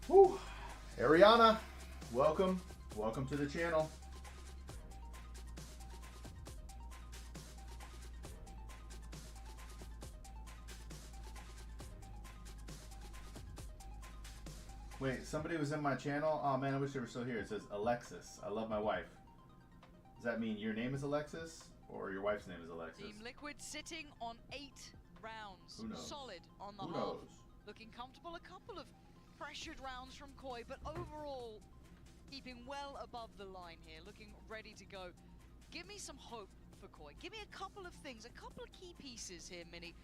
Whew. Ariana, welcome to the channel. Wait, somebody was in my channel? Oh man, I wish they were still here. It says Alexis. I love my wife. Does that mean your name is Alexis or your wife's name is Alexis? Team Liquid sitting on 8 rounds. Who knows? Solid on the Who half. knows? Looking comfortable. A couple of pressured rounds from Koi, but overall keeping well above the line here. Looking ready to go. Give me some hope for Koi. Give me a couple of things, a couple of key pieces here, Mini.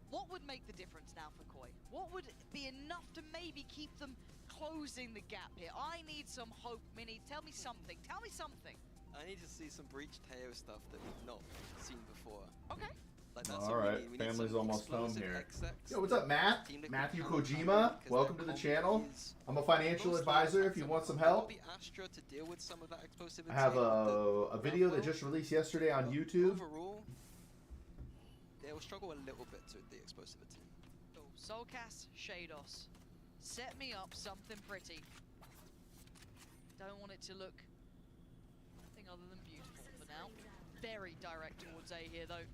What would make the difference now for Koi? What would be enough to maybe keep them closing the gap here? I need some hope, Mini. Tell me something. Tell me something. I need to see some Breach Teo stuff that we've not seen before. Okay. Like, that's All what we right, need. We need family's some almost home explosive here. execs. Yo, what's up, Matt? Team Liquid Matthew cannot Kojima, handle because welcome to their the combo channel. is I'm a financial mostly advisor if you acceptable. want some There will help. be Astra to deal with some of that explosivity. I have the a video that Bravo. just released yesterday on But YouTube. Overall, they will struggle a little bit with the explosivity. Oh, Soulcast, Shados. Set me up something pretty. Don't want it to look nothing other than beautiful for now. Very direct towards A here though.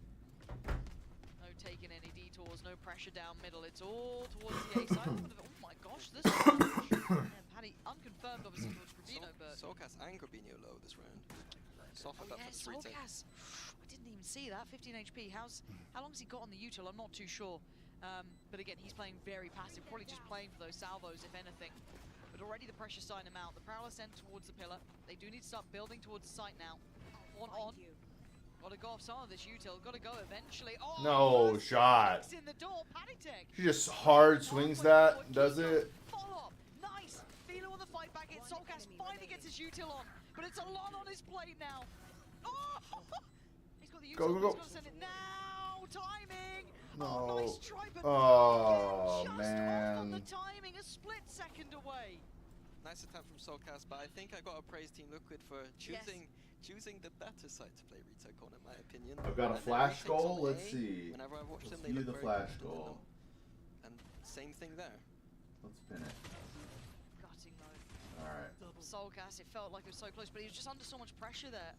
No taking any detours, no pressure down middle. It's all towards the A side. Oh my gosh, this one. Paddy unconfirmed obviously towards Rubino, but Soulcast and Grabinho low this round. Softened up yeah, for the 3 take. Soulcast. I didn't even see that. 15 HP. How long's he got on the util? I'm not too sure. But again, he's playing very passive, probably just playing for those salvos, if anything. But already the pressure sign him out. The Prowler sent towards the pillar. They do need to start building towards the site now. On. Gotta go off some of this util. Gotta go eventually. Oh, No first shot. in the door. Panitek. She just hard swings that, does it? Follow up. Nice. Philo on the fight back. It's Soulcast finally gets his util on. But it's a lot on his plate now. Oh! He's got the util. Go, go, go. He's got to send it now. Timing. No. Oh, nice try, but Oh, just man. off on the timing, a split second away. Nice attempt from Soulcast, but I think I got to praise Team Liquid for choosing the better side to play retake on, in my opinion. I've got a And their flash retakes goal. on Let's A, see. Whenever I've watched Let's them, they view look the very flash confident in goal. them. And same thing there. Let's pin it. Gutting though. All right. Soulcast, it felt like it was so close, but he was just under so much pressure there.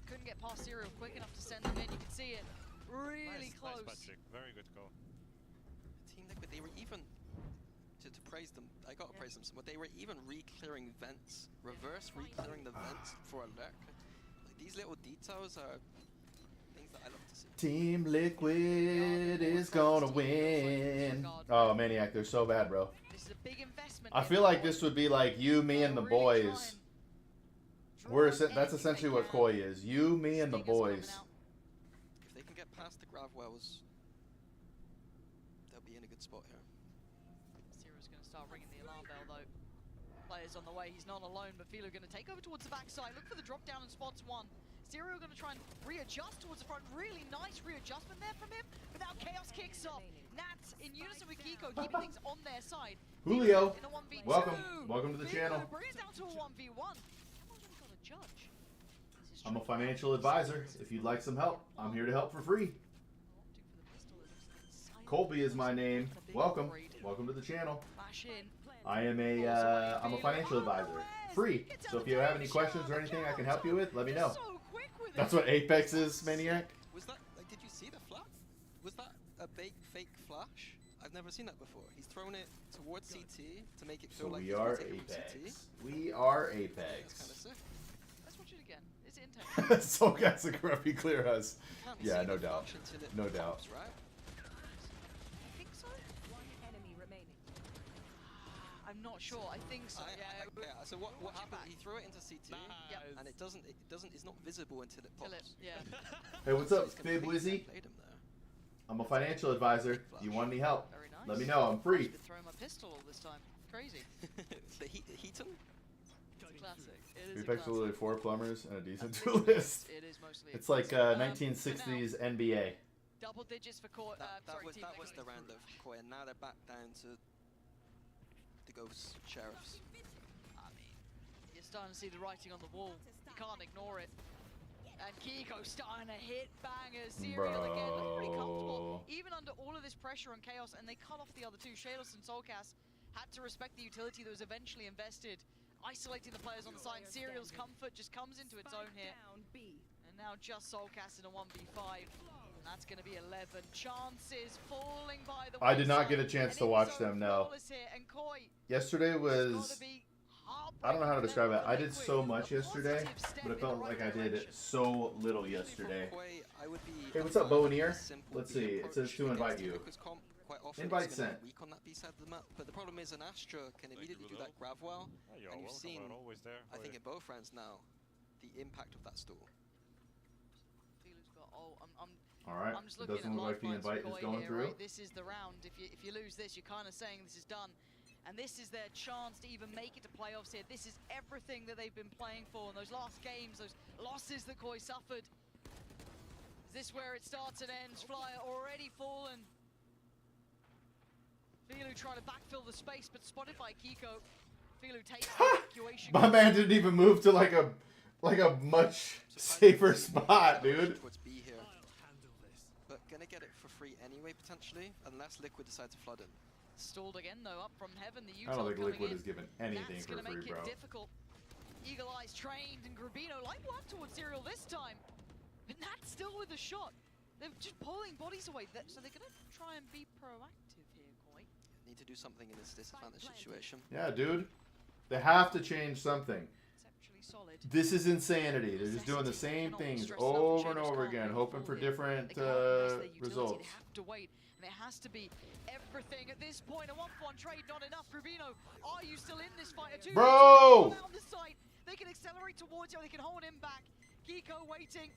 Couldn't get past Serial quick enough to send him in. You can see it. Really close. Nice, Patrick. Very good call. Team Liquid, they were even to to praise them. I gotta praise them somewhat. They were even re-clearing vents, reverse re-clearing the vents for a lurk. Like, these little details are things that I love to see. Team Liquid is gonna win. Oh, Maniac, they're so bad, bro. This is a big investment. I feel like this would be like you, me, and the boys. That's essentially what Koi is. You, me, and the boys. If they can get past the grav wells, they'll be in a good spot here. Zero's going to start ringing the alarm bell, though. Players on the way. He's not alone, but Philo going to take over towards the backside. Look for the drop down and spots one. Zero going to try and readjust towards the front. Really nice readjustment there from him. But now Chaos kicks off. Nats in unison with Kiko, keeping things on their side. Julio, in a 1v2. welcome to the channel. Bring it down to a 1v1. Someone's only got a judge. I'm a financial advisor. If you'd like some help, I'm here to help for free. Colby is my name. Welcome to the channel. I'm a financial advisor, free. So if you have any questions or anything I can help you with, let me know. That's what Apex is, Maniac. Was that, like, did you see the flash? Was that a fake flash? I've never seen that before. He's thrown it towards CT to make it feel like we he's are taking from CT. Apex. We are That's Apex. kind of sick. Let's watch it again. Is it intentional? So guys, a grumpy clear us. Can't Yeah, see no the doubt. flash until it No doubt. pops, right? I think so. One enemy remaining. I'm not sure. I think so. Yeah. So what happened? He threw it into CT, and it's not visible until it pops. Hey, what's up, Fib Wizzy? I'm a financial advisor. You want any help? Very nice. Let me know. I'm free. I've been throwing my pistol all this time. Crazy. The Heaton? It's a classic. It is a Apex classic. will 4 plumbers and a decent duelist. It is mostly. It's like 1960s NBA. Double digits for Koi. That was the round of Koi, and now they're back down to the Ghost Sheriffs. I mean, you're starting to see the writing on the wall. You can't ignore it. And Kiko starting to hit bangers. Serial again, looking pretty comfortable. Even under all of this pressure on Chaos, and they cut off the other two. Shalos and Soulcast had to respect the utility that was eventually invested, isolating the players on the side. Serial's comfort just comes into its own here. And now just Soulcast in a 1v5. And that's going to be 11 chances falling by the I did not wayside. get a chance And to it watch was them, no. flawless here, and Koi Yesterday has was... gotta be I don't know how to describe it. I did so much yesterday, but it felt like I did so little yesterday. Hey, what's up, Boweneer? Let's see. It says to invite you. Invite sent. Weak on that B side of the map, but the problem is an Astra can immediately do that grab well, and you've seen, I think in both rounds now, the impact of that stall. Alright, I'm just it looking doesn't at look like the lifelines for invite is Koi going here, through. right? This is the round. If you lose this, you're kind of saying this is done. And this is their chance to even make it to playoffs here. This is everything that they've been playing for in those last games, those losses that Koi suffered. Is this where it starts and ends? Flyer already fallen. Filu trying to backfill the space, but spotted by Kiko. Filu takes the evacuation. My man didn't even move to like a much safer spot, dude. Towards B here. But gonna get it for free anyway, potentially, unless Liquid decide to flood in. Stalled again though, up from heaven. The I don't Utah think coming Liquid in. is given anything That's for gonna free, make bro. it difficult. Eagle Eyes trained, and Grabino light work towards Serial this time. But Nat's still with a shot. They're just pulling bodies away. So they're gonna try and be proactive here, Koi. Need to do something in this disadvantage situation. Yeah, dude. They have to change something. Conceptually solid. This is insanity. They're just doing the same things over and over again, hoping for different results. They have to wait, and it has to be everything at this point. A 1-for-1 trade, not enough. Rubino, are you still in this fight? Bro! Down the site. They can accelerate towards you, they can hold him back. Kiko waiting.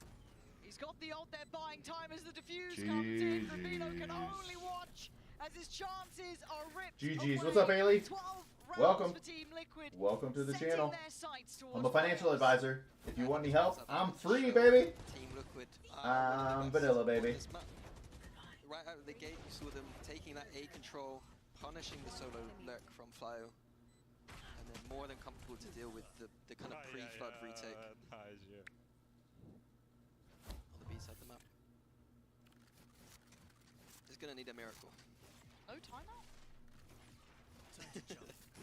He's got the ult there, buying time as the defuse comes in. Rubino can only watch as his chances are ripped. GG's. away. What's up, Haley? 12 rounds Welcome. for Team Liquid. Welcome to the setting channel. their sights towards I'm a financial playoffs. advisor. If you want any help, I'm free, baby. Team Liquid. I'm vanilla, baby. Right out of the gate, you saw them taking that A control, punishing the solo lurk from Flyo, and they're more than comfortable to deal with the kind of pre-flood retake on the B side of the map. Just gonna need a miracle. No timeout?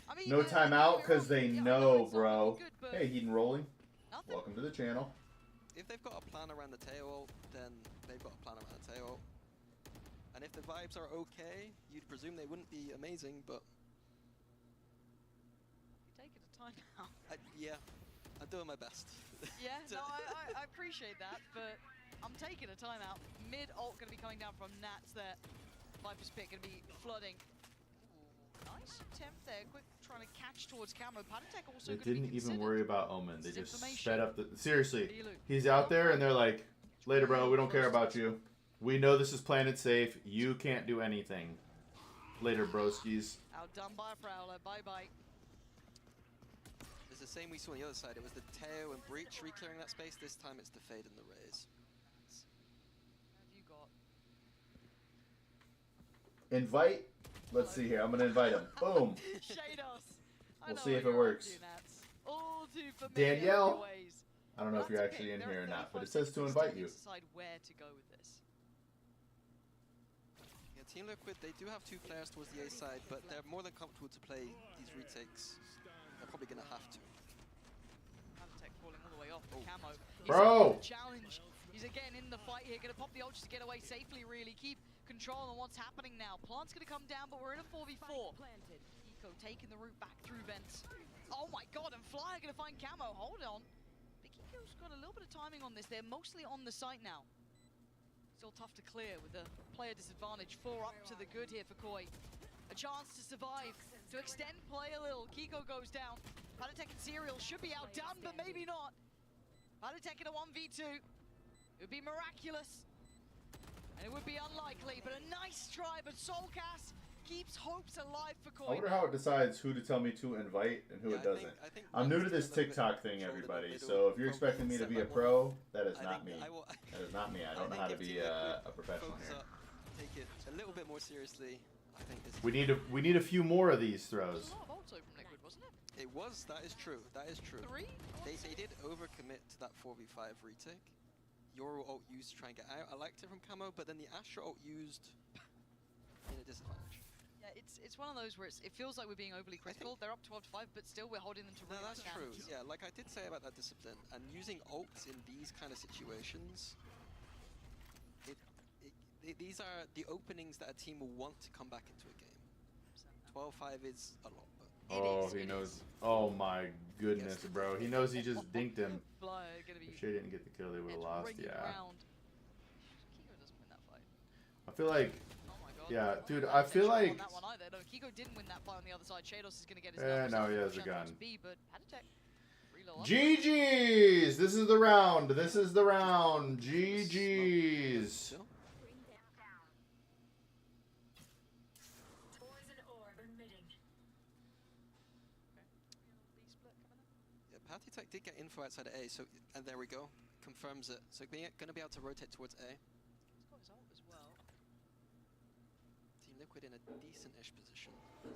I mean, No timeout because they yeah, I know, it's not bro. looking good, but Hey, Heaton Rolling. nothing. Welcome to the channel. If they've got a plan around the tail, then they've got a plan around the tail. And if the vibes are okay, you'd presume they wouldn't be amazing, but Yeah, I'm doing my best. Yeah, no, I appreciate that, but I'm taking a timeout. Mid ult going to be coming down from Nats there. Viper's Pit going to be flooding. Ooh, nice attempt there. Quick trying to catch towards Camo. Panatek also They going to be didn't even considered. worry about Omen. They This is just information. sped up the... Seriously, Lilu. he's out there and they're like, later, bro, we don't care about you. We know this is Planet Safe. You can't do anything. Later, broskies. Outdone by a Prowler. Bye-bye. It's the same we saw on the other side. It was the Teo and Breach re-clearing that space. This time it's the Fade and the Raze. What have you got? Invite? Let's see here. I'm going to invite him. Boom. Shados. We'll see if it works. All too familiar Danielle? ways. I don't know if you're actually in here or not, but it says to invite you. Decide where to go with this. Yeah, Team Liquid, they do have 2 players towards the A side, but they're more than comfortable to play these retakes. They're probably going to have to. Panatek falling all the way off. Oh. Camo. Bro! Challenge. He's again in the fight here. Going to pop the ult just to get away safely, really. Keep control on what's happening now. Plant's going to come down, but we're in a 4v4. Eco taking the route back through vents. Oh my god, and Fly are going to find Camo. Hold on. Big Eco's got a little bit of timing on this. They're mostly on the site now. Still tough to clear with the player disadvantage. 4 up to the good here for Koi. A chance to survive, to extend play a little. Kiko goes down. Panatek and Serial should be outdone, but maybe not. Panatek in a 1v2. It would be miraculous. And it would be unlikely, but a nice try. But Soulcast keeps hopes alive for I Koi. wonder how it decides who to tell me to invite and who Yeah, it doesn't. I think I'm new to Matt's this doing a little bit TikTok thing, control in the everybody. middle, So if you're probably expecting me to set be a by pro, that is I not think me. I will- That is not me. I don't know think how to if be Team Liquid a professional phones here. up, take it a little bit more seriously. I think this We need a few more of these There throws. was a lot of ults from Liquid, wasn't it? It was, that is true. That is true. 3? They did overcommit to that 4v5 retake. Yoru ult used to try and get out. I liked it from Camo, but then the Astra ult used in a disadvantage. Yeah, it's one of those where it feels like we're being overly critical. They're up 12-5, but still we're holding them to No, really that's high true. standards. Yeah, like I did say about that discipline, and using ults in these kind of situations, these are the openings that a team will want to come back into a game. 12-5 is a lot, but Oh, he knows. Oh my goodness, bro. He knows he just dinked him. Fly gonna be If Shay didn't get the kill, they would have lost. ringing Yeah. around. Kiko doesn't win that fight. I feel like. Oh my god. Yeah, Not dude, gonna I finish feel off on like. that one either. No, Kiko didn't win that fight on the other side. Shados is gonna get his Eh, numbers no, up. he has a Shannon gun. to B, but Panatek, reload up. GG's! This is the round. This is the round. GG's. still. Yeah, Patitech did get info outside of A, so and there we go, confirms it. So being going to be able to rotate towards A. He's got his ult as well. Team Liquid in a decent-ish position.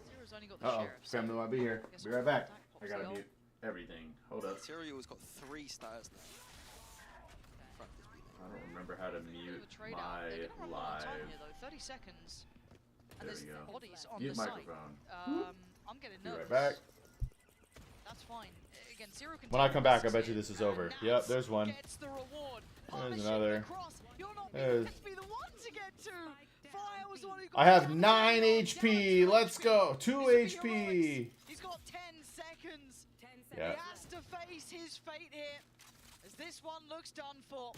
Zero's only got the Uh oh, sheriff. so family might be here. guess Be we'll right back. attack, I pops gotta the ult. mute everything. Hold up. Serial's got 3 stars now. Front is beating. I don't remember how to Bit of mute a trade out. They're my gonna run out of time live. here though. 30 seconds. And There there's we go. bodies on Mute the site. microphone. I'm getting Be nervous. right back. That's fine. Again, Zero can When I take come back, I risks bet you here, this is and over. Nats Yep, there's one. Gets the reward. There's Partnership another. across. You're not There's- meant to be the one to get to. Fire was the one who got I have down. 9 HP. Down to Let's go. 2 These are the HP. heroics. He's got 10 seconds. Yeah. He has to face his fate here, as this one looks done for.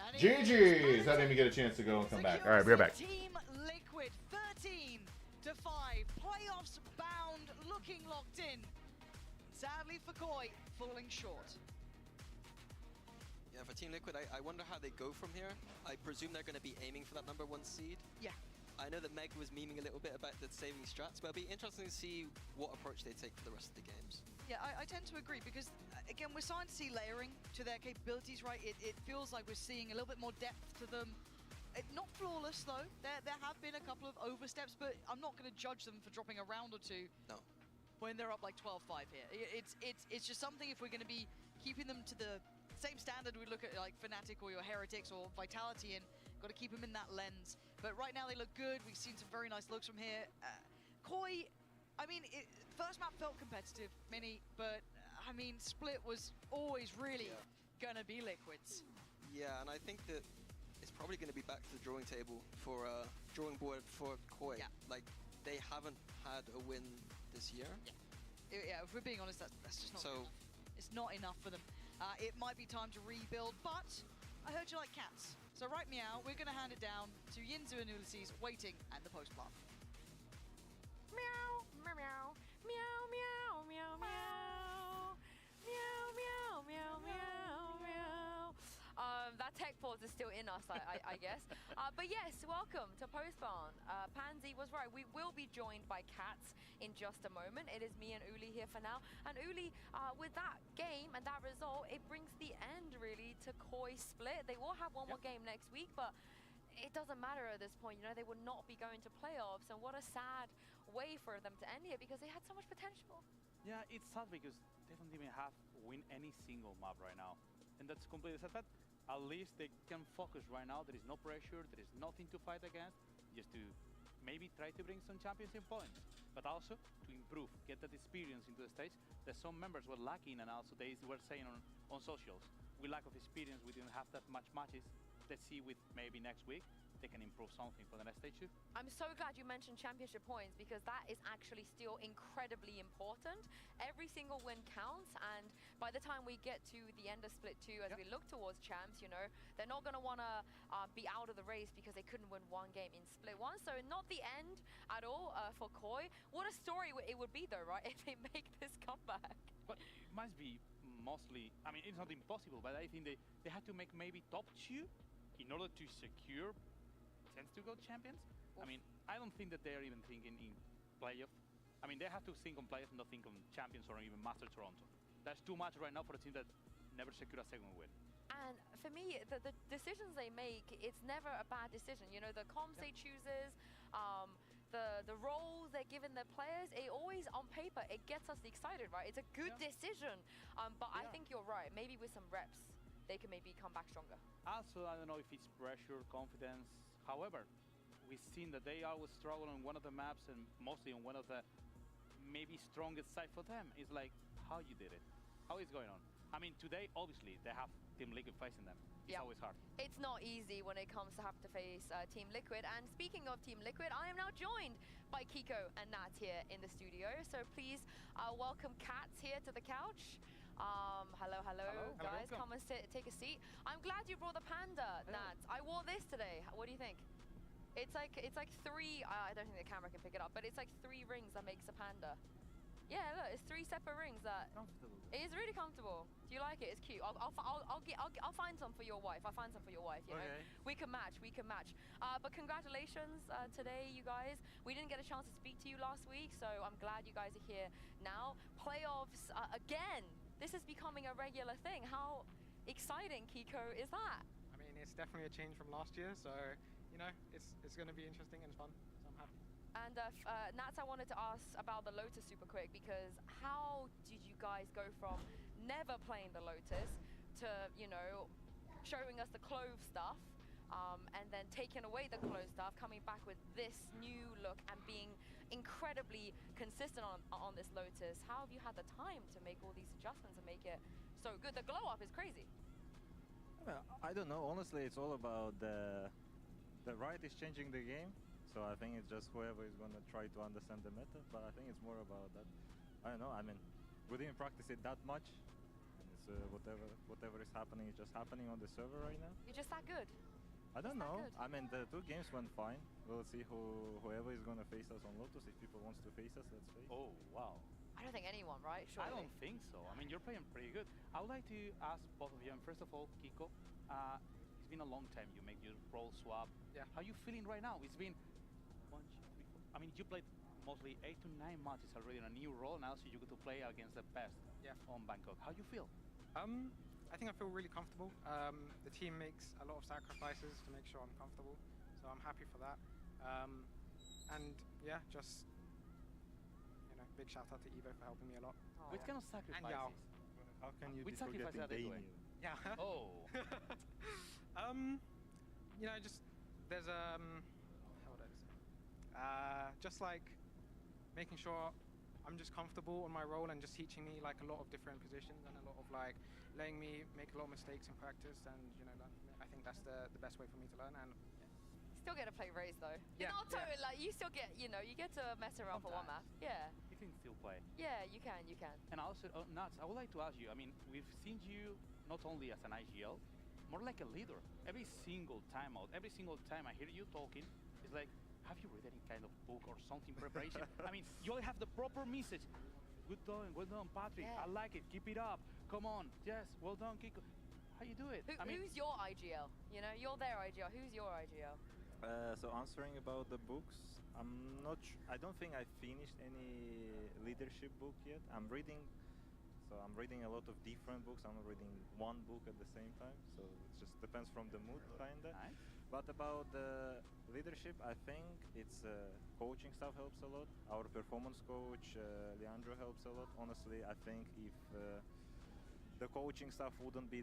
And it GG's. is I didn't even get a chance to go and come back. secures All right, be right back. Team Liquid 13-5. Playoffs bound, looking locked in. Sadly for Koi, falling short. Yeah, for Team Liquid, I wonder how they go from here. I presume they're going to be aiming for that #1 seed. Yeah. I know that Meg was memeing a little bit about the saving strats, but it'll be interesting to see what approach they take for the rest of the games. Yeah, I tend to agree because, again, we're starting to see layering to their capabilities, right? It feels like we're seeing a little bit more depth to them. Not flawless, though. There have been a couple of oversteps, but I'm not going to judge them for dropping a round or two. No. When they're up like 12-5 here. It's just something if we're going to be keeping them to the same standard we look at like Fnatic or your Heretics or Vitality in, got to keep them in that lens. But right now they look good. We've seen some very nice looks from here. Koi, I mean, first map felt competitive, Mini, but I mean, Split was always really gonna be Liquids. Yeah, and I think that it's probably going to be back to the drawing table for drawing board for Koi. Yeah. Like they haven't had a win this year. Yeah, if we're being honest, that's just not So good enough. It's not enough for them. It might be time to rebuild, but I heard you like cats. So right meow, we're going to hand it down to Yinzu and Ulysses waiting at the post plant. Meow, meow, meow, meow, meow, meow, meow, meow, meow, meow, meow, meow. That tech pause is still in us, I guess. But yes, welcome to Postbarn. Pansy was right. We will be joined by Cats in just a moment. It is me and Uli here for now. And Uli, with that game and that result, it brings the end really to Koi Split. They will have one more game next week, but it doesn't matter at this point. You know, they would not be going to playoffs, and what a sad way for them to end here because they had so much potential. Yeah, it's sad because they don't even have win any single map right now, and that's completely sad. But at least they can focus right now. There is no pressure. There is nothing to fight against. Just to maybe try to bring some championship points, but also to improve, get that experience into the stage that some members were lacking, and also they were saying on socials, we lack of experience. We didn't have that much matches. Let's see with maybe next week they can improve something for the next stage too. I'm so glad you mentioned championship points because that is actually still incredibly important. Every single win counts, and by the time we get to the end of Split 2, as we look towards champs, you know, they're not going to want to be out of the race because they couldn't win one game in Split 1. So not the end at all for Koi. What a story it would be though, right, if they make this comeback. But it must be mostly, I mean, it's not impossible, but I think they had to make maybe top 2 in order to secure chance to go champions. I mean, I don't think that they're even thinking in playoff. I mean, they have to think on playoff, not think on champions or even Master Toronto. That's too much right now for a team that never secured a second win. And for me, the decisions they make, it's never a bad decision. You know, the comms they chooses, the roles they're giving their players, it always on paper, it gets us excited, right? It's a good decision. But I think you're right. Maybe with some reps, they can maybe come back stronger. Also, I don't know if it's pressure, confidence. However, we've seen that they always struggle on one of the maps and mostly on one of the maybe strongest side for them. It's like how you did it, how it's going on. I mean, today, obviously, they have Team Liquid facing them. It's always hard. It's not easy when it comes to have to face Team Liquid. And speaking of Team Liquid, I am now joined by Kiko and Nat here in the studio. So please welcome Cats here to the couch. Hello, guys. Welcome. Come and take a seat. I'm glad you brought the panda, Nat. I wore this today. What do you think? It's like 3. I don't think the camera can pick it up, but it's like 3 rings that makes a panda. Yeah, look, it's 3 separate rings that. It is really comfortable. Do you like it? It's cute. I'll find some for your wife. I'll find some for your wife. You know, we can match. But congratulations today, you guys. We didn't get a chance to speak to you last week, so I'm glad you guys are here now. Playoffs again. This is becoming a regular thing. How exciting, Kiko, is that? I mean, it's definitely a change from last year, so you know, it's going to be interesting and fun. So I'm happy. And Nats, I wanted to ask about the Lotus super quick because how did you guys go from never playing the Lotus to, you know, showing us the Clove stuff and then taking away the Clove stuff, coming back with this new look and being incredibly consistent on this Lotus? How have you had the time to make all these adjustments and make it so good? The glow up is crazy. Well, I don't know. Honestly, it's all about the Riot is changing the game. So I think it's just whoever is going to try to understand the meta. But I think it's more about that. I don't know. I mean, we didn't practice it that much. And it's whatever is happening is just happening on the server right now. You're just that good. I don't know. I mean, the 2 games went fine. We'll see whoever is going to face us on Lotus. If people wants to face us, let's face. Oh, wow. I don't think anyone, right? Surely. I don't think so. I mean, you're playing pretty good. I would like to ask both of you, and first of all, Kiko, it's been a long time you make your role swap. Yeah. How are you feeling right now? It's been 1, 2, 3, 4. I mean, you played mostly 8 to 9 matches already in a new role now, so you get to play against the best on Bangkok. How you feel? I think I feel really comfortable. The team makes a lot of sacrifices to make sure I'm comfortable, so I'm happy for that. And yeah, just, you know, big shout out to Evo for helping me a lot. Which kind of sacrifices? And Yao. How can you Which be forgetting sacrifices are they doing? Yeah. Oh. You know, just there's how would I say? Just like making sure I'm just comfortable on my role and just teaching me like a lot of different positions and a lot of like letting me make a lot of mistakes in practice, and you know, I think that's the best way for me to learn. And still get to play Raze though. Yeah, You're not totally like you still get, you know, you get to mess around for one map. Yeah. It can still play. Yeah, you can, you can. And also, Nuts, I would like to ask you, I mean, we've seen you not only as an IGL, more like a leader. Every single time I hear you talking, it's like, have you read any kind of book or something preparation? I mean, you only have the proper message. Well done, Patrick. Yeah. I like it. Keep it up. Come on. Yes, well done, Kiko. How you do it? I mean, Who's your IGL? You know, you're their IGL. Who's your IGL? So answering about the books, I don't think I finished any leadership book yet. I'm reading a lot of different books. I'm not reading one book at the same time, so it just depends from the mood, kinda. Nice. But about the leadership, I think it's coaching stuff helps a lot. Our performance coach, Leandro, helps a lot. Honestly, I think if the coaching stuff wouldn't be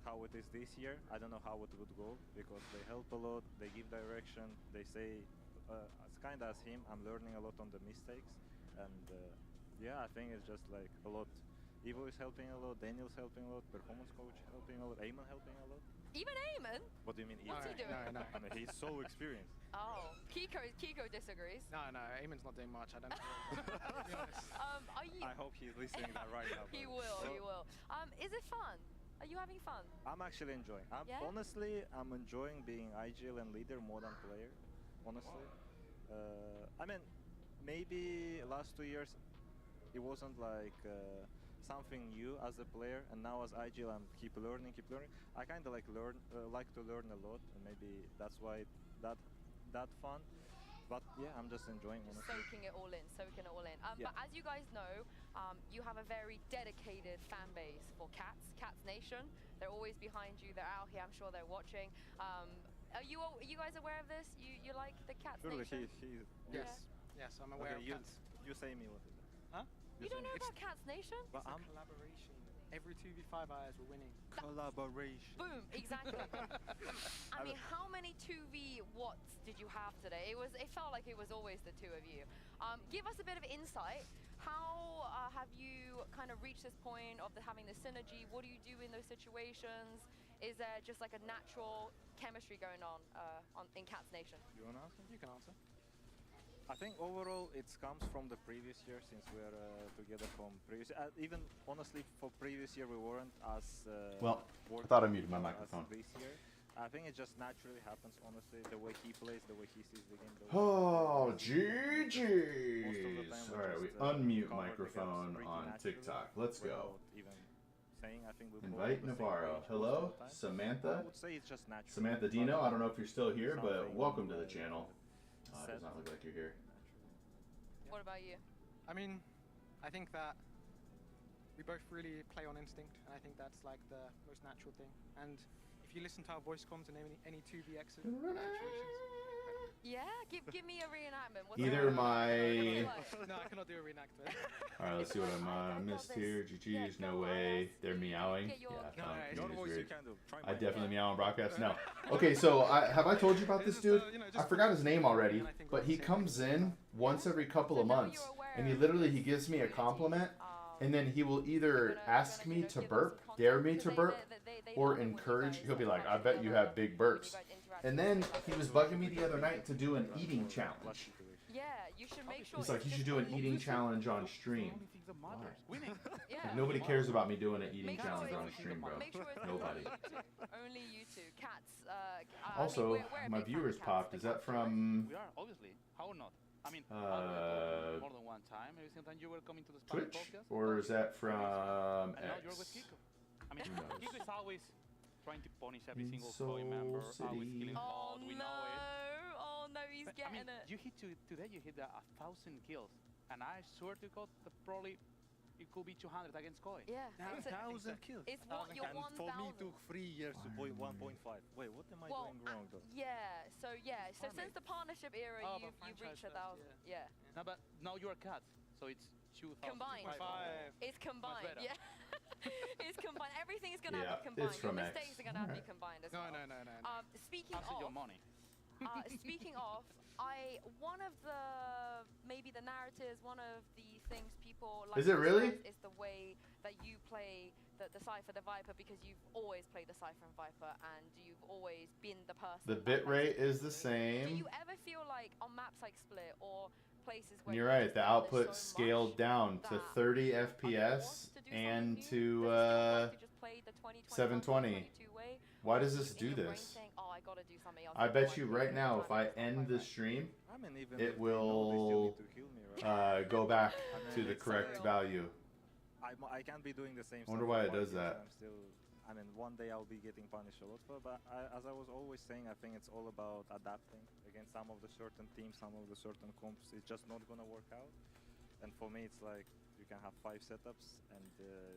how it is this year, I don't know how it would go, because they help a lot, they give direction, they say, it's kind of as him, I'm learning a lot on the mistakes, and yeah, I think it's just like a lot. Evo is helping a lot, Daniel's helping a lot, performance coach helping a lot, Eamon helping a lot. Even Eamon? What do you mean? What's he doing? No. I mean, he's so experienced. Oh, Kiko disagrees. No, Eamon's not doing much. I don't know. To be honest. Are you? I hope he's listening that right now. He will. He will. Is it fun? Are you having fun? I'm actually enjoying. Yeah? Honestly, I'm enjoying being IGL and leader more than player. Honestly, I mean, maybe last 2 years it wasn't like something new as a player, and now as IGL I'm keep learning. I kind of like to learn a lot, and maybe that's why that fun. But yeah, I'm just enjoying it. Soaking it all in. Yeah. But as you guys know, you have a very dedicated fan base for Cats Nation. They're always behind you. They're out here. I'm sure they're watching. Are you guys aware of this? You like the Cats Surely Nation? Yes, I'm aware Okay, of Cats. you say me what is it? Huh? You don't know about Cats Nation? But It's a collaboration. Every 2v5 hours we're winning. Collaboration. Boom, exactly. I mean, how many 2v whats did you have today? It felt like it was always the two of you. Give us a bit of insight. How have you kind of reached this point of having the synergy? What do you do in those situations? Is there just like a natural chemistry going on in Cats Nation? You wanna answer? You can answer. I think overall it comes from the previous year, since we are together from previous. Even honestly, for previous year we weren't as. Well, I thought I muted my microphone. This year, I think it just naturally happens. Honestly, the way he plays, the way he sees the game. Oh, GG's! All right, we unmute microphone on TikTok. Let's go. Even saying, I think we Invite Navarro. Hello, Samantha. I would say it's just natural. Samantha Dino. I don't know if you're still here, but welcome to the channel. It does not look like you're here. What about you? I mean, I think that we both really play on instinct, and I think that's like the most natural thing. And if you listen to our voice comms in any 2v situations. Yeah, give me a reenactment. What's Either that? my. No, I cannot do a reenactment. All right, let's see what I missed here. GG's, no way. They're meowing. Yeah, community's weird. I definitely meow on broadcast. No. Okay, so have I told you about this dude? I forgot his name already, but he comes in once every couple of months, and he gives me a compliment, and then he will either ask me to burp, dare me to burp, or encourage. He'll be like, "I bet you have big burps." And then he was bugging me the other night to do an eating challenge. Yeah, you should make sure. He's like, you should do an eating challenge on stream. Yeah. Like, nobody cares about me doing an eating challenge on stream, bro. Nobody. Only you two. Cats. Also, my viewers popped. Is that from We are, obviously. How not? I mean, more than one time. Every single time you were coming to the Spanish Twitch? podcast. Or is that from And now you're with X? Kiko. I mean, Who knows? Kiko is always trying to punish every In single Soul Koi member. Always City. killing hard. We know it. Oh no, he's But, getting I mean, it. you hit today. You hit 1,000 kills, and I swear to God, that probably it could be 200 against Koi. Yeah. It's a- 1,000 kills. It's what your And for me 1,000. took 3 years to point 1.5. Wait, what am I Well, doing wrong though? yeah. So since the partnership era, Oh, but you've franchise reached 1,000. first, Yeah. No, but now you're Cats, so it's 2,000. Combined. 2.5. It's combined. better. Yeah. It's combined. Everything is gonna have to be Yeah, combined. it's Your from X. mistakes are gonna have to be combined as well. No. Speaking I'll send your of, money. speaking of, one of the maybe the narratives, one of the things people like Is it to really? discuss is the way that you play the Cypher, the Viper, because you've always played the Cypher and Viper, and you've always been the person. The that bit plays rate it. is the Do same. you ever feel like on maps like Split or places And where you're you right. just The feel there's output so scaled much down to that 30 I FPS want to do and something new, to but you still have to just play the 20, 720. 22 way, Why or does keep this in do your brain this? saying, oh, I gotta do something else I before bet you play right all now, the if time, I it's not end quite the right. stream, I mean, even it if they know, they still will need to kill me, right? go back I mean, to the it's correct still- value. I can't be doing the same I wonder stuff why for it 5 does years, that. I'm still, I mean, one day I'll be getting punished a lot for, but as I was always saying, I think it's all about adapting against some of the certain teams, some of the certain comps. It's just not gonna work out. And for me, it's like you can have 5 setups, and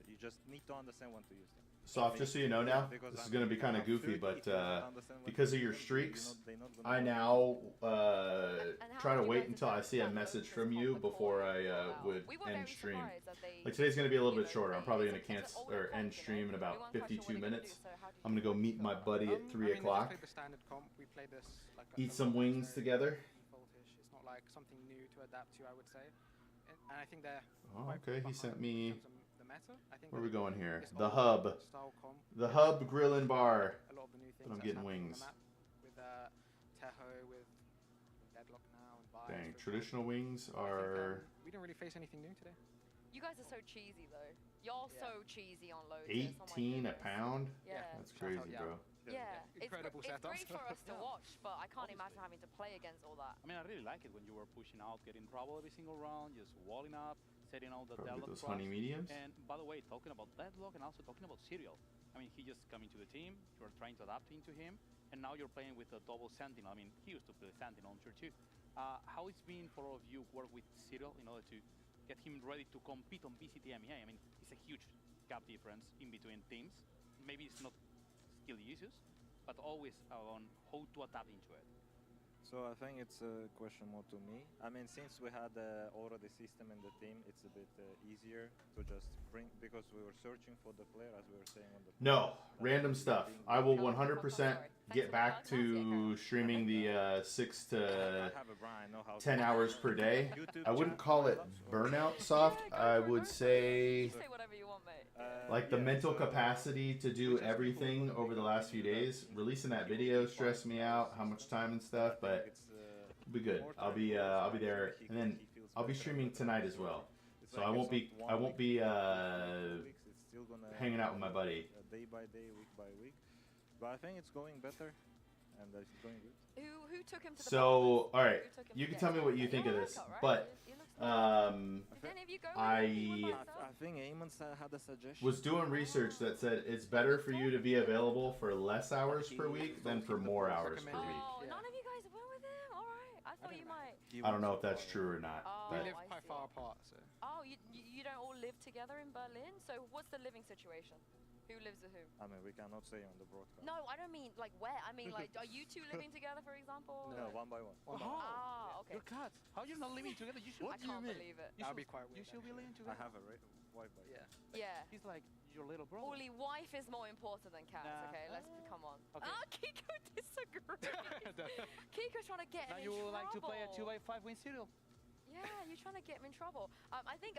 you just need to understand when to use them. Soft, just so you know now, Because, this I is mean, going to be you kind of have goofy, 30, but if you don't understand when because to of your use them, streaks, they're not gonna I work. now And try how to do you wait guys until I adapt see a that message Lotus from comp you before before you I roll out? would We were end very stream. surprised that they, Like today's going to be a little you bit know, shorter. I'm they- probably it's going to an cancel older or comp, end you know. stream in We about weren't quite sure 52 what they're gonna minutes. do, so how did I'm going to go meet my buddy at 3 I mean, we just o'clock, played the standard comp. We played this like eat a some lot, wings very together. defaultish. It's not like something new to adapt to, I would say. And I think they're Oh, quite okay, he behind sent in me. terms of the meta. I think Where are we going here? this The old hub. style comp The is hub grill and bar. a lot of the new things I'm that's getting happening wings. on the map with Teho, with Deadlock now, and Bias. Dang, for traditional wings example. I think, are we didn't really face anything new today. You guys are so cheesy though. Y'all so cheesy on Lotus. 18 a pound? Yeah. That's crazy, out, yeah. bro. Yeah, Incredible it's setups. great for us to Yeah. watch, but I can't imagine having to play against all that. I mean, I really like it when you were pushing out, getting trouble every single round, just walling up, setting out the Probably deadlock those honey traps. mediums. And by the way, talking about deadlock and also talking about Serial. I mean, he just coming to the team, you're trying to adapt into him, and now you're playing with a double Sentinel. I mean, he used to play Sentinel on tier 2. How it's been for all of you work with Serial in order to get him ready to compete on VCT MEA? I mean, it's a huge gap difference in between teams. Maybe it's not skill issues, but always on how to adapt into it. So I think it's a question more to me. I mean, since we had already system in the team, it's a bit easier to just bring, because we were searching for the player, as we were saying on the. No, random stuff. I will 100% get back to streaming the 6 to 10 hours per day. I wouldn't call it burnout, Soft. I would say Say whatever you want, mate. like the mental capacity to do everything over the last few days. Releasing that video stressed me out, how much time and stuff, but it'll be good. I'll be there, and then I'll be streaming tonight as well. So I won't be hanging out with my buddy. Day by day, week by week, but I think it's going better, and it's going good. Who took him to the So, all right, Who took him you to can get tell me him? what you think of You're a this, workout, right? but He looks nice. Did any of you go with him? You were I by yourself? I think Eamon had a suggestion. was doing research that said it's better for you to be available for less hours per week than for more hours per week. Oh, none of you guys went with him? Alright. I thought you might. I don't know if that's true or not, Oh, but We live I quite see. far apart, so. Oh, you don't all live together in Berlin? So what's the living situation? Who lives with who? I mean, we cannot say on the broadcast. No, I don't mean like where. I mean like, are you two living together, for example? No, Like- one by one. Ah, okay. Your cats. How you're not living together? You should. I can't believe it. You That'd should, be quite weird, You should be living I together. have a Wi-Fi. Yeah. Yeah. He's like your little brother. Uli, wife is more important than cats, Nah. okay? Let's come on. Okay. Ah, Kiko disagrees. Kiko's trying to get Now him you in would like to play a trouble. 2x5 win serial. Yeah, you're trying to get him in trouble. I think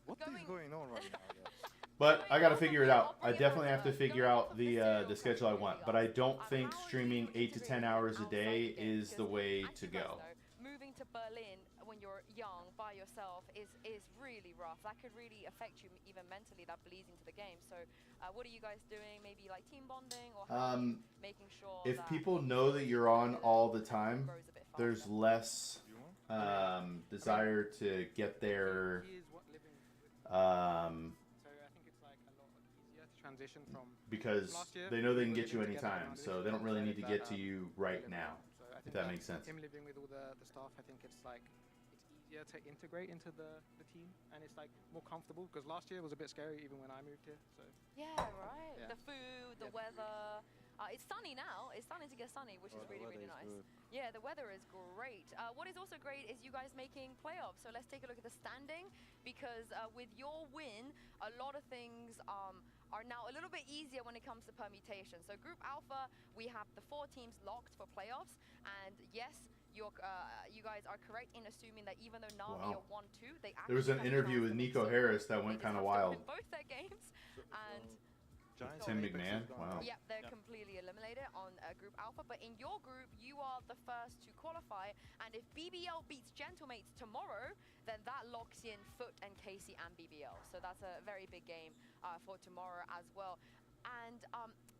What is going on right now, guys? But I gotta figure it out. I definitely have to figure out the schedule I want. But I don't think streaming 8 to 10 hours a day is the way to go. moving to Berlin when you're young by yourself is really rough. That could really affect you even mentally. That bleeds into the game. So, what are you guys doing? Maybe like team bonding or how are you making sure If that people know that you're on all the time, grows a bit faster? there's less desire to get there. He is what living with. So I think it's like a lot easier to transition from Because last year. they know they can we get you were living together anytime, around so this they don't really year, need to but, get to you right we live now. alone. So I If think that makes sense. Him living with all the staff, I think it's like it's easier to integrate into the team, and it's like more comfortable. Because last year was a bit scary even when I moved here. So Yeah, right. Yeah. The food, the Yeah, the weather. It's sunny now. It's starting to get sunny, which is Oh, the really, weather really is nice. good. Yeah, the weather is great. What is also great is you guys making playoffs. So let's take a look at the standing, because with your win, a lot of things are now a little bit easier when it comes to permutation. So Group Alpha, we have the 4 teams locked for playoffs, and yes, you guys are correct in assuming that even though Na'Vi Wow. are 1-2, they actually There was an have a interview chance with to win. Nico So Harris that they went just kind of have to wild. win both their games, and Giants Tim and Apex McMahon? is gonna- Wow. Yep, they're completely eliminated on Group Alpha. But in your group, you are the first to qualify. And if BBL beats Gentlemates tomorrow, then that locks in Foot and Casey and BBL. So that's a very big game for tomorrow as well. And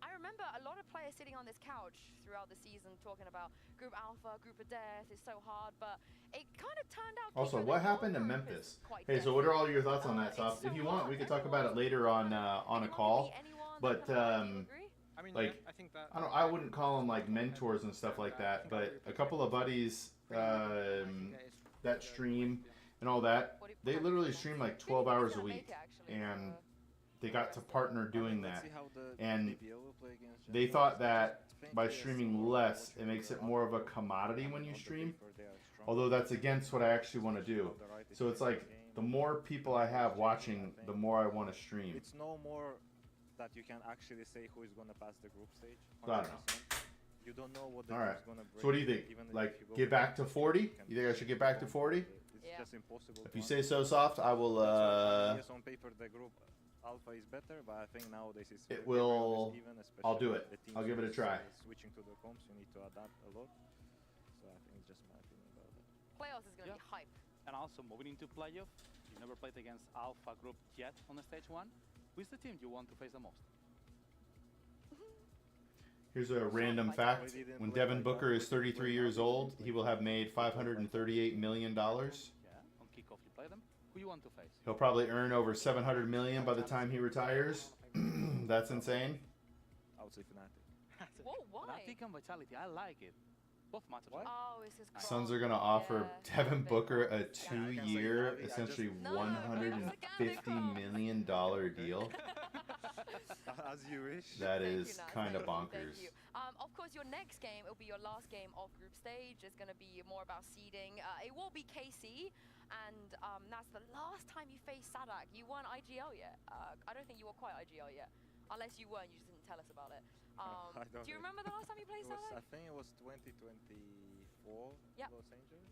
I remember a lot of players sitting on this couch throughout the season talking about Group Alpha, Group of Death is so hard, but it kind of turned out. Also, what happened to Memphis? Hey, so what are all your thoughts on that, Soft? If you want, we could talk about it later on a call. But like, I think that I wouldn't call them like mentors and stuff like that. But a couple of buddies that stream and all that, they literally stream like 12 hours a week, and they got to partner doing that. And they thought that by streaming less, it makes it more of a commodity when you stream. Although that's against what I actually want to do. So it's like, the more people I have watching, the more I want to stream. It's no more that you can actually say who is going to pass the group stage. I don't know. You don't know what the All right. group's going to bring. So what do you think? Like, get back to 40? You think I should get back to 40? It's just impossible. If you say so, Soft, I will. Yes, on paper the group Alpha is better, but I think nowadays it's It will. even, I'll do especially it. the I'll give it a teams try. Switching to the comps, you need to adapt a lot. So I think it's just my opinion about it. Playoffs is going to be hype. And also moving into playoff, you've never played against Alpha Group yet on the stage 1. Who's the team you want to face the most? Here's a random fact. When Devin Booker is 33 years old, he will have made $538 million. Yeah, on kickoff you play them. Who you want to face? He'll probably earn over $700 million by the time he retires. That's insane. I would say Fnatic. Whoa, why? Fnatic and Vitality, I like it. Both matchups. Oh, it's his Suns are going to offer Devin Booker a 2-year, essentially $150 million deal. As you wish. That is kind of bonkers. Of course, your next game, it'll be your last game of group stage. It's going to be more about seeding. It will be KC, and that's the last time you faced Sadak. You weren't IGL yet. I don't think you were quite IGL yet. Unless you weren't, you just didn't tell us about it. Do you remember the last time you played Sadak? I think it was 2024 Yep. Los Angeles.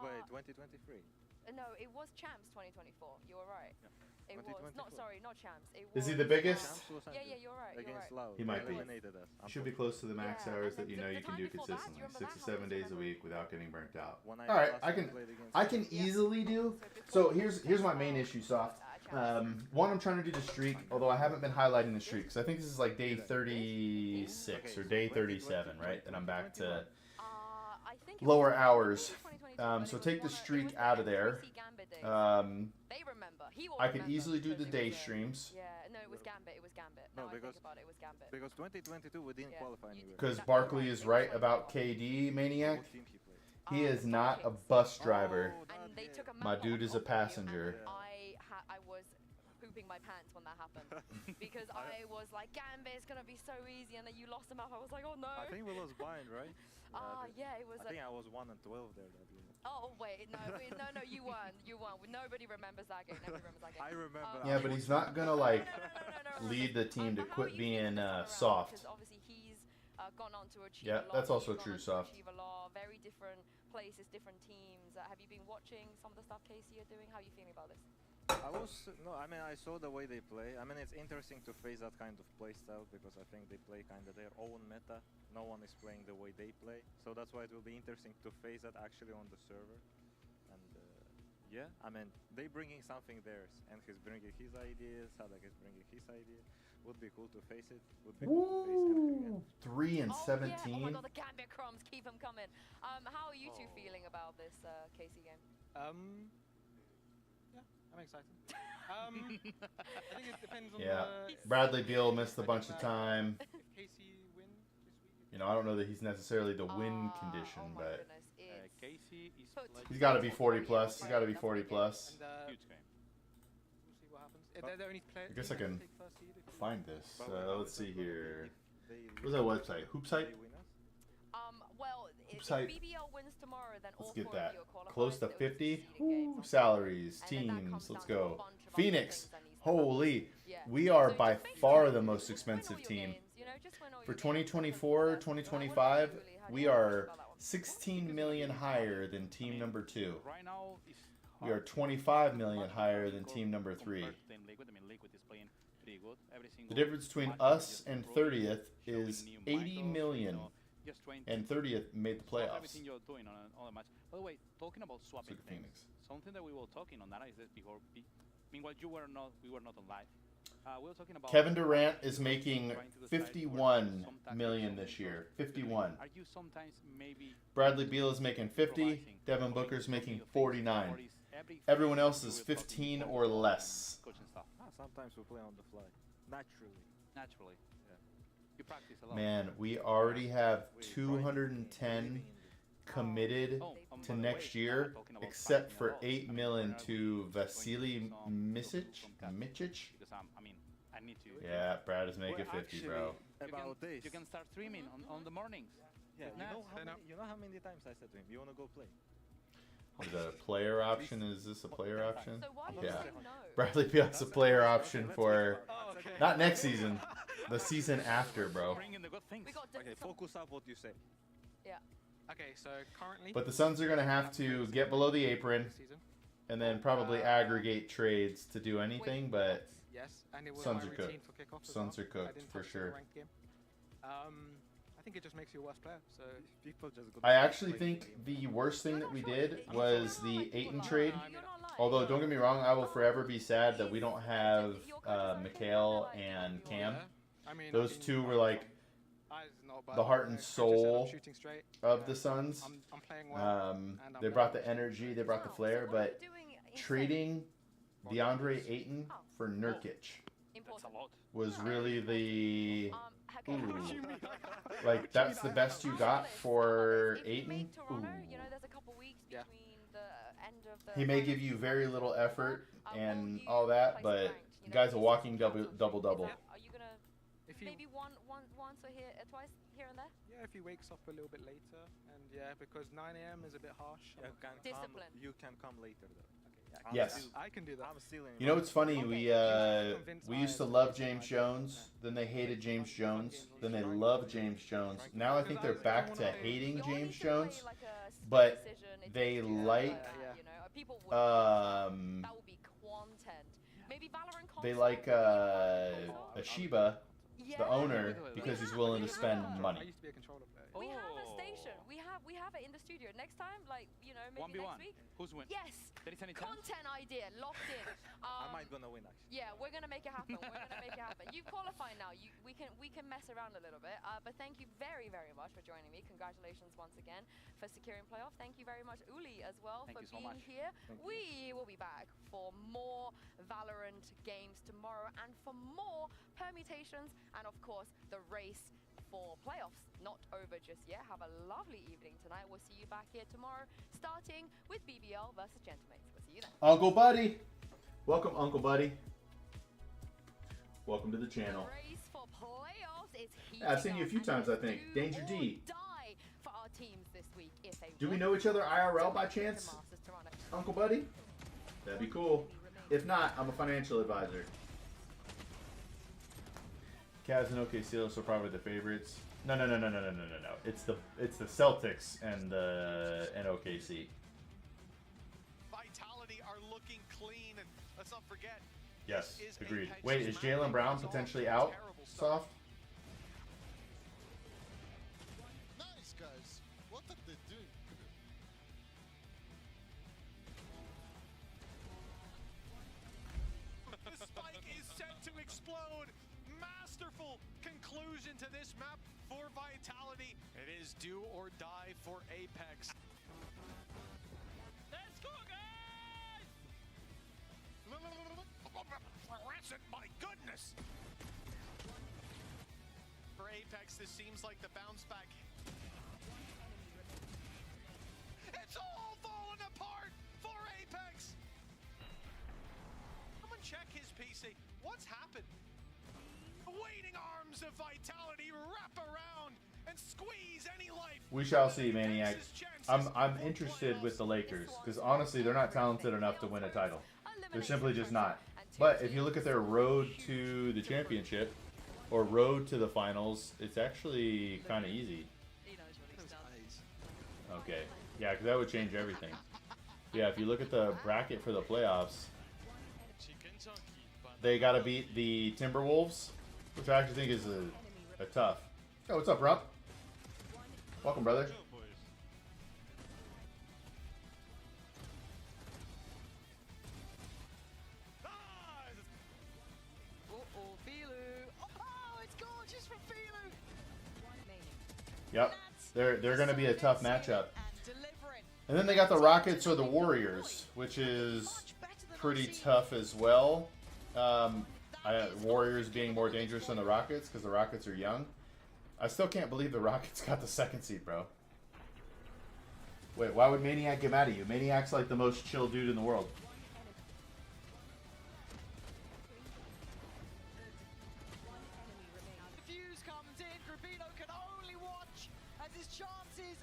Wait, 2023. No, it was Champs 2024. You were right. Yeah. It was not not Champs. It Is he was, the biggest? Yeah, you're right. Against you're right. Loud. He might be. Eliminated us. You should be close to the max Yeah, hours and that you the- know the you can time do before that, consistently, do you remember 6 to that? How 7 was days a the week without getting burnt out. When I All right, last I can played against I can easily do. So here's my main issue, Soft. One, I'm trying to do the streak, although I haven't been highlighting the streak, because I think this is like day 36 or day 37, right? And I'm back to lower hours. So take the streak out of there. They remember. He will I could remember easily do the because it day was, streams. Yeah, no, it was Gambit. It was Gambit. No, Now I because think about it, it was Gambit. because 2022 we didn't qualify anywhere. Because Barkley is right about KD, Maniac. He is not a bus driver. And they took a My map dude off is a of me, passenger. and I was pooping my pants when that happened because I was like, Gambit is gonna be so easy, and then you lost the map. I was like, oh no. I think we lost bind, right? Yeah, it was. I think I was 1 and 12 there that game. Oh wait, no, no, you weren't. You weren't. Nobody remembers that game. Nobody remembers that game. I remember. Yeah, but he's not gonna like lead the team to quit being soft. Because obviously he's gone on to achieve Yeah, a lot. that's also You've true, gone on to Soft. achieve a lot. Very different places, different teams. Have you been watching some of the stuff Casey are doing? How are you feeling about this? I mean, I saw the way they play. I mean, it's interesting to face that kind of play style because I think they play kind of their own meta. No one is playing the way they play, so that's why it will be interesting to face that actually on the server. And yeah, I mean, they bringing something theirs, and he's bringing his ideas. Sadak is bringing his idea. Would be cool to face it. Would be cool to face him again. 3 and Oh 17. yeah. Oh my god, the Gambit crumbs keep them coming. How are you two feeling about this Casey game? Yeah, I'm excited. I think it depends on Yeah, the... Bradley Beal missed a bunch of time. If Casey win this week... You know, I don't know that he's necessarily the win condition, but Casey is he's got to be 40 plus. He's got to be 40 plus. And, huge game. We'll see what happens. They're the only player, I guess I team can that take first seed if you find this. Let's see here. They What's that website? Hoopsite? Well, if Hoopsite. BBL wins tomorrow, then all Let's get 4 of that. you are qualified. Close to so it was a 50. seeding game. Woo, salaries, And then that teams. comes Let's down to a go. bunch of other Phoenix. things that needs to Holy. Yeah. We are So by just make far sure the you most win all expensive your team. games, you know, just win all For your games. 2024, 2025, we are 16 million higher than team number 2. Right now, it's We are 25 million higher than team number 3. compared to Team Liquid. I mean, Liquid is playing pretty good. Every The single difference between match us just and improving, 30th showing is new 80 micros, million, just trying and to 30th made the swap playoffs. everything you're doing on a match. By the way, talking about swapping Look at things, Phoenix. something that we were talking on Analysis before. Meanwhile, we were not on live. We were talking about Kevin Durant is making trying to decide 51 some tactics, million some this year. sort of 51. Are you sometimes maybe Bradley Beal is making 50. Devin Booker's making 49. Everyone else is 15 or less. coaching stuff? Sometimes we play on the fly, naturally. Naturally, yeah. You practice a lot. Man, we already have 210 committed to next year, except for 8 million to Vasily Micic. Because I mean, I need to. Yeah, Brad is making 50, bro. You can start streaming on the mornings. Yeah, with Nats. you know how many times I said to him, "You wanna go play?" Is that a player option? Is this a player option? So why do Yeah. you say no? Bradley Beal's a player option for not next season, the season after, bro. Bringing the good things. We got Okay, focus up what you say. Yeah. Okay, so currently. But the Suns are gonna have to get below the apron, and then probably aggregate trades to do anything. But Yes, and it was Suns my are routine cooked. for kickoff as Suns well. are cooked I didn't for touch the sure. ranked game. I think it just makes you a worse player. So people just. I actually think the worst thing that we did was the Ayton trade. Although, don't get me wrong, I will forever be sad that we don't have Mikhail and Cam. Those two were like the heart and soul of the Suns. They brought the energy, they brought the flair, but trading DeAndre Ayton for Nurkic was really the like that's the best you got for Ayton. Ooh. He may give you very little effort and all that, but the guy's a walking double double. Are you gonna maybe once or here, twice here and there? Yeah, if he wakes up a little bit later, and yeah, because 9 a.m. is a bit harsh. You can come later though. Yes. I can do that. I'm still in. You know what's funny? We used to love James Jones, then they hated James Jones, then they love James Jones. Now I think they're back to hating James Jones, but they like Ashiba, the owner, because he's willing to spend money. We have a station. We have it in the studio. Next time, like, you know, maybe 1v1. next week. Who's win? Yes. There is any chance? Content idea locked in. I might gonna win actually. Yeah, we're gonna make it happen. We're gonna make it happen. You've qualified now. We can mess around a little bit. But thank you very, very much for joining me. Congratulations once again for securing playoff. Thank you very much, Uli, as well, for being here. We will be back for more Valorant games tomorrow and for more permutations and of course the race for playoffs. Not over just yet. Have a lovely evening tonight. We'll see you back here tomorrow, starting with BBL versus Gentlemates. We'll see you then. Uncle Buddy, welcome, Uncle Buddy. Welcome to the channel. The race for playoffs is Yeah, I've seen you a few times, I think. Danger D. die for our teams this week if they Do we win. know each other IRL by chance, Uncle Buddy? That'd be cool. If not, I'm a financial advisor. Cavs and OKC are probably the favorites. No. It's the Celtics and OKC. Vitality are looking clean, and let's not forget. Yes, this is agreed. Apex's Wait, is map. Jaylen Brown It's all potentially out? terrible stuff. Soft? Nice guys. What are they doing? The spike is set to explode. Masterful conclusion to this map for Vitality. It is do or die for Apex. Let's go, guys! Fluorescent, my goodness! For Apex, this seems like the bounce back. It's all falling apart for Apex! Someone check his PC. What's happened? The waiting arms of Vitality wrap around and squeeze any life. We shall see, Maniac. I'm interested with the Lakers because honestly, they're not talented enough to win a title. They're simply just not. But if you look at their road to the championship or road to the finals, it's actually kind of easy. Okay. Yeah, because that would change everything. Yeah, if you look at the bracket for the playoffs, they got to beat the Timberwolves, which I actually think is a tough. Oh, what's up, Rob? Welcome, brother. Uh-oh, Filu. Oh, it's gorgeous from Filu. Yep, they're going to be a tough matchup. And then they got the Rockets or the Warriors, which is pretty tough as well. Warriors being more dangerous than the Rockets because the Rockets are young. I still can't believe the Rockets got the 2nd seed, bro. Wait, why would Maniac get mad at you? Maniac's like the most chill dude in the world.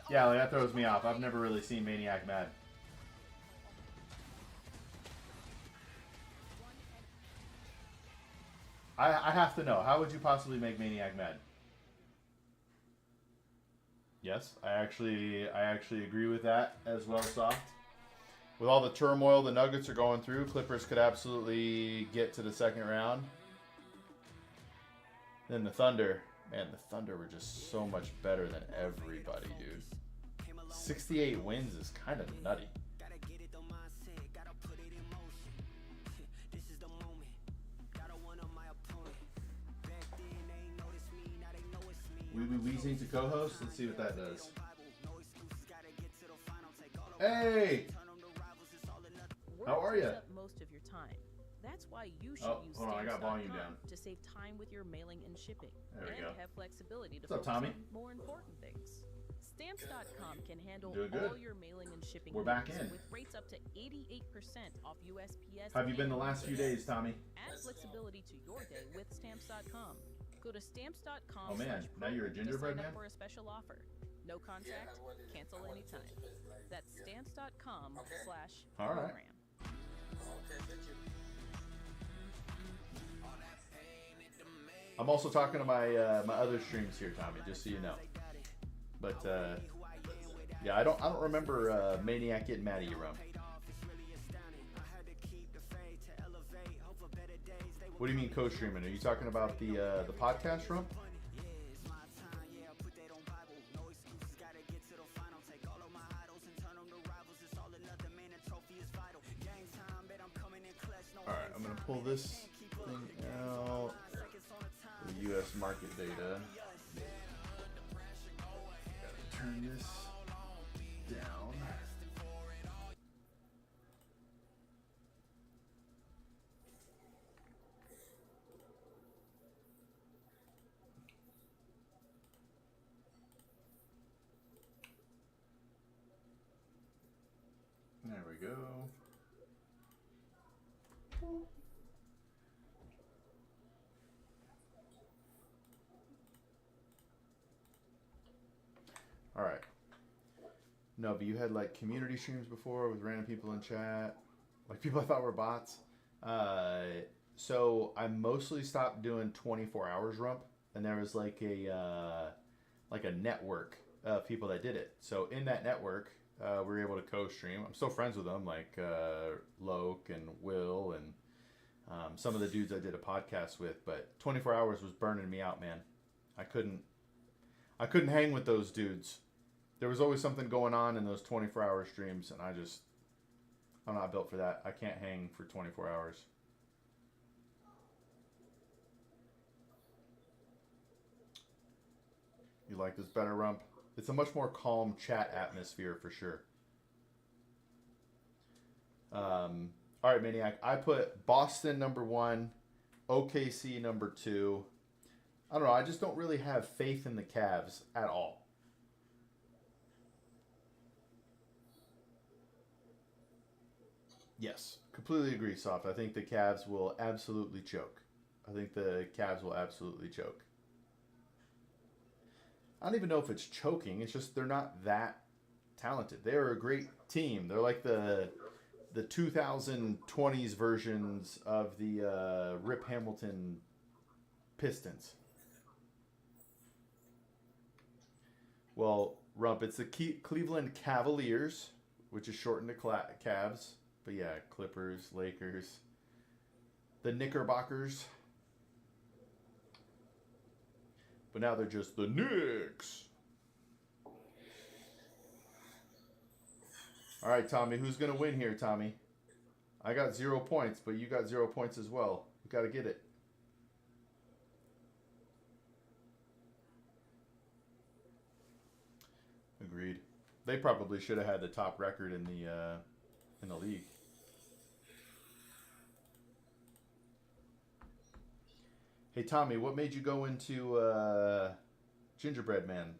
Yeah, like, that throws me off. I've never really seen Maniac mad. I have to know. How would you possibly make Maniac mad? Yes, I actually agree with that as well, Soft. With all the turmoil the Nuggets are going through, Clippers could absolutely get to the 2nd round. Then the Thunder. Man, the Thunder were just so much better than everybody, dude. 68 wins is kind of nutty. We be wheezing to co-host. Let's see what that does. Hey! How are you? Most of your time. That's why you should use hold on, I got volume down. to save time with your mailing and shipping. There we and go. have flexibility to What's up, focus Tommy? on more important things. Stamps.com can handle Doing good. all your mailing and shipping We're back needs in. with rates up to 88% off USPS. How have you been the and last few UPS. days, Tommy? Add flexibility to your day with Stamps.com. Go to Stamps.com. Oh, man. Now you're a gingerbread to sign man? up for a special offer. No contract, cancel anytime. That's Stamps.com/program. All right. I'm also talking to my my other streams here, Tommy, just so you know. But yeah, I don't remember Maniac getting mad at you, Rum. What do you mean co-streaming? Are you talking about the podcast, Rum? All right, I'm gonna pull this thing out. The U.S. market data. Gotta turn this down. There we go. All right. No, but you had like community streams before with random people in chat, like people I thought were bots. So I mostly stopped doing 24 hours rump, and there was like a network of people that did it. So in that network, we were able to co-stream. I'm still friends with them, like Loke and Will and some of the dudes I did a podcast with. But 24 hours was burning me out, man. I couldn't hang with those dudes. There was always something going on in those 24-hour streams, and I'm not built for that. I can't hang for 24 hours. You like this better, Rump? It's a much more calm chat atmosphere for sure. All right, Maniac. I put Boston number 1, OKC number 2. I don't know. I just don't really have faith in the Cavs at all. Yes, completely agree, Soft. I think the Cavs will absolutely choke. I don't even know if it's choking. It's just they're not that talented. They're a great team. They're like the 2020s versions of the Rip Hamilton Pistons. Well, Rump, it's the Cleveland Cavaliers, which is shortened to Cavs. But yeah, Clippers, Lakers. the Knickerbockers. But now they're just the Knicks. All right, Tommy, who's going to win here, Tommy? I got 0 points, but you got 0 points as well. You got to get it. Agreed. They probably should have had the top record in the league. Hey, Tommy, what made you go into Gingerbread Man?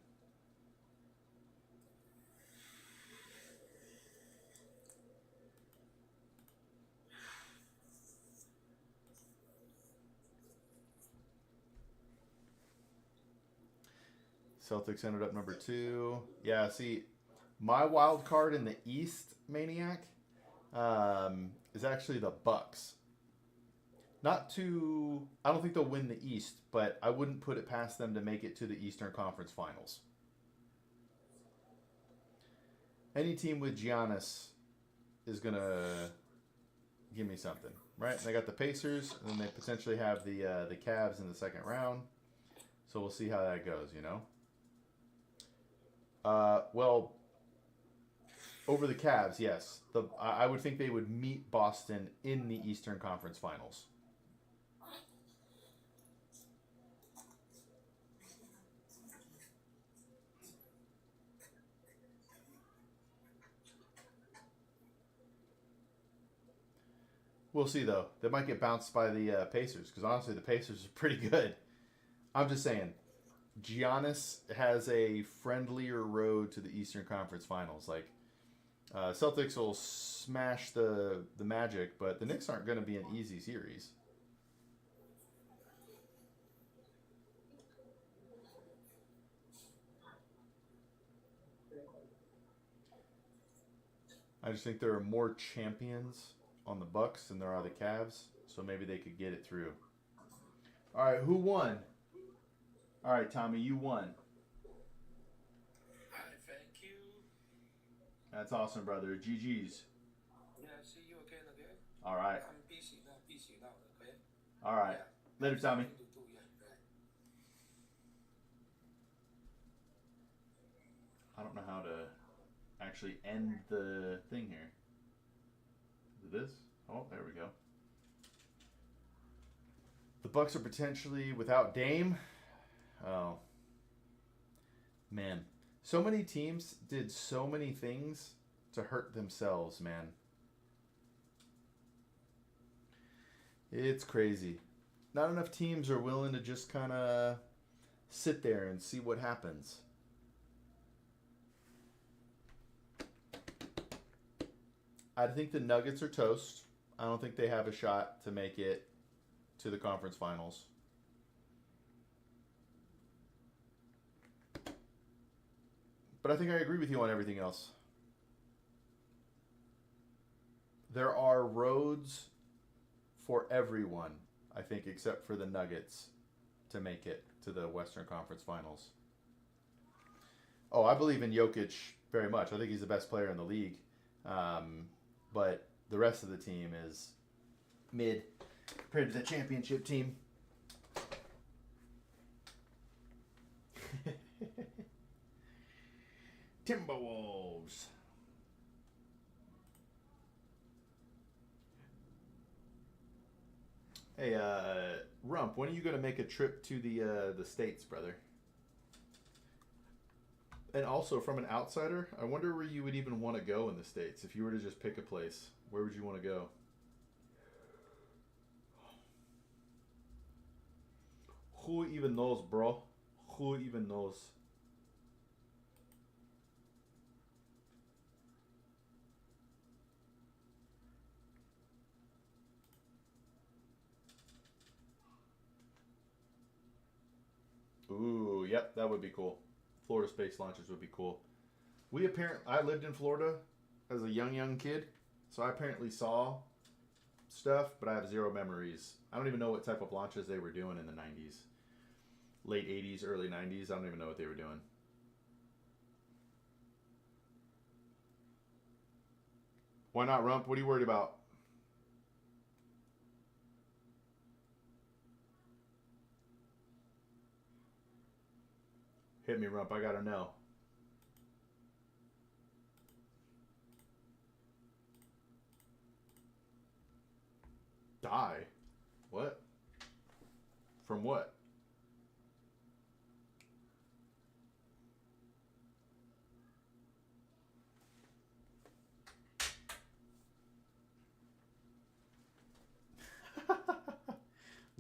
Celtics ended up number 2. Yeah, see, my wild card in the East, Maniac, is actually the Bucks. Not too... I don't think they'll win the East, but I wouldn't put it past them to make it to the Eastern Conference Finals. Any team with Giannis is going to give me something, right? They got the Pacers, and then they potentially have the Cavs in the second round. So we'll see how that goes, you know? Well, over the Cavs, yes. I would think they would meet Boston in the Eastern Conference Finals. We'll see, though. They might get bounced by the Pacers, because honestly, the Pacers are pretty good. I'm just saying. Giannis has a friendlier road to the Eastern Conference Finals. Like, Celtics will smash the Magic, but the Knicks aren't going to be an easy series. I just think there are more champions on the Bucks than there are the Cavs, so maybe they could get it through. All right, who won? All right, Tommy, you won. Thank you. That's awesome, brother. GG's. Yeah, see you again. All right. I'm busy now, okay? All right. Later, Tommy. I don't know how to actually end the thing here. Is it this? Oh, there we go. The Bucks are potentially without Dame. Oh. Man. So many teams did so many things to hurt themselves, man. It's crazy. Not enough teams are willing to just kind of sit there and see what happens. I think the Nuggets are toast. I don't think they have a shot to make it to the conference finals. But I think I agree with you on everything else. There are roads for everyone, I think, except for the Nuggets to make it to the Western Conference Finals. Oh, I believe in Jokic very much. I think he's the best player in the league. But the rest of the team is mid compared to the championship team. Timberwolves. Hey, Rump, when are you going to make a trip to the States, brother? And also, from an outsider, I wonder where you would even want to go in the States. If you were to just pick a place, where would you want to go? Who even knows, bro? Who even knows? Ooh, yep, that would be cool. Florida space launches would be cool. I lived in Florida as a young kid, so I apparently saw stuff, but I have zero memories. I don't even know what type of launches they were doing in the 90s. Late 80s, early 90s, I don't even know what they were doing. Why not, Rump? What are you worried about? Hit me, Rump. I gotta know. Die? What? From what?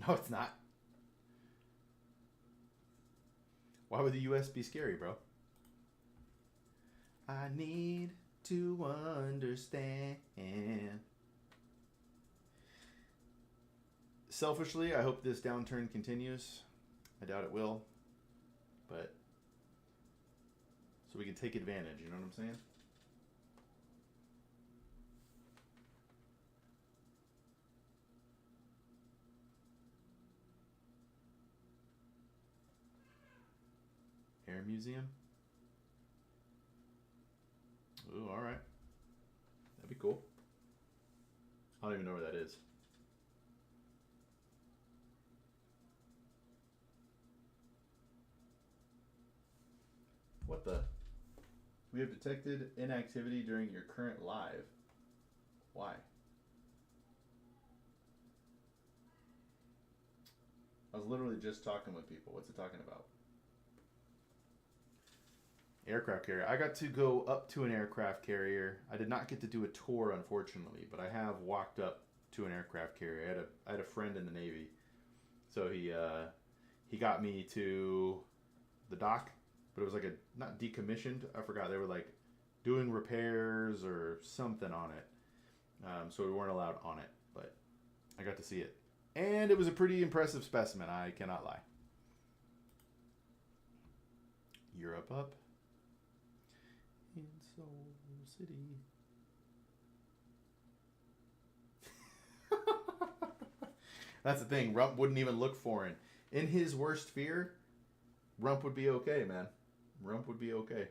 No, it's not. Why would the US be scary, bro? I need to understand. Selfishly, I hope this downturn continues. I doubt it will. But so we can take advantage, you know what I'm saying? Air Museum? Ooh, alright. That'd be cool. I don't even know where that is. What the? We have detected inactivity during your current live. Why? I was literally just talking with people. What's it talking about? Aircraft carrier. I got to go up to an aircraft carrier. I did not get to do a tour, unfortunately, but I have walked up to an aircraft carrier. I had a friend in the Navy, so he got me to the dock, but it was like a not decommissioned. I forgot, they were like doing repairs or something on it, so we weren't allowed on it. But I got to see it, and it was a pretty impressive specimen. I cannot lie. Europe up. In Soul City. That's the thing. Rump wouldn't even look foreign. In his worst fear, Rump would be okay, man. Rump would be okay.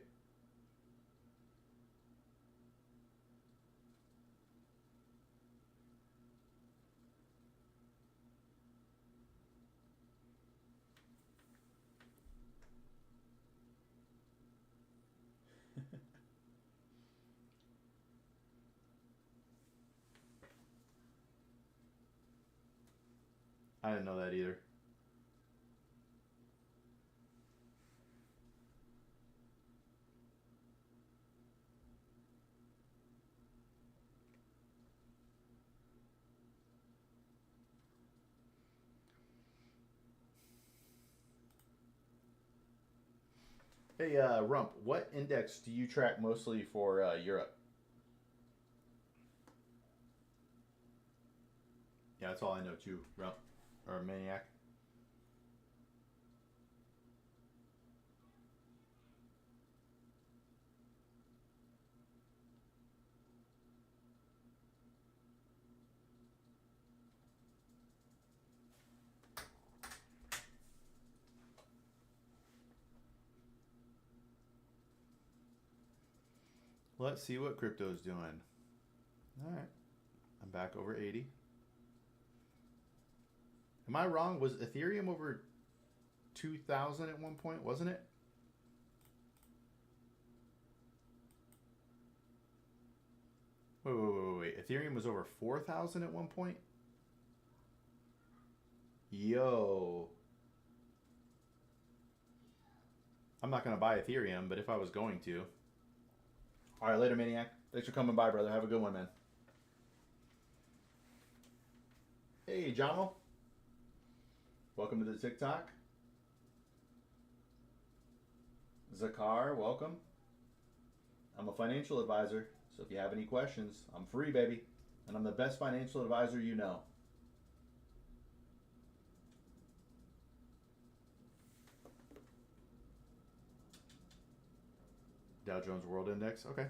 I didn't know that either. Hey, Rump, what index do you track mostly for Europe? Yeah, that's all I know too, Rump. Or Maniac. Let's see what crypto's doing. All right. I'm back over 80. Am I wrong? Was Ethereum over 2,000 at one point, wasn't it? Wait. Ethereum was over 4,000 at one point? Yo. I'm not going to buy Ethereum, but if I was going to. All right, later, Maniac. Thanks for coming by, brother. Have a good one, man. Hey, Jono. Welcome to the TikTok. Zakar, welcome. I'm a financial advisor, so if you have any questions, I'm free, baby. And I'm the best financial advisor you know. Dow Jones World Index, okay.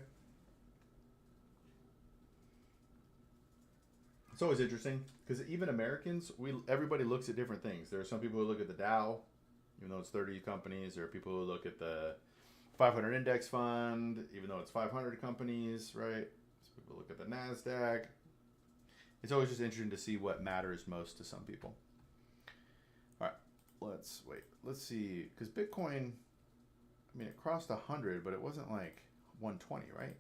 It's always interesting because even Americans, everybody looks at different things. There are some people who look at the Dow, even though it's 30 companies. There are people who look at the 500 index fund, even though it's 500 companies, right? Some people look at the NASDAQ. It's always just interesting to see what matters most to some people. All right, let's see, because Bitcoin, I mean, it crossed 100, but it wasn't like 120, right?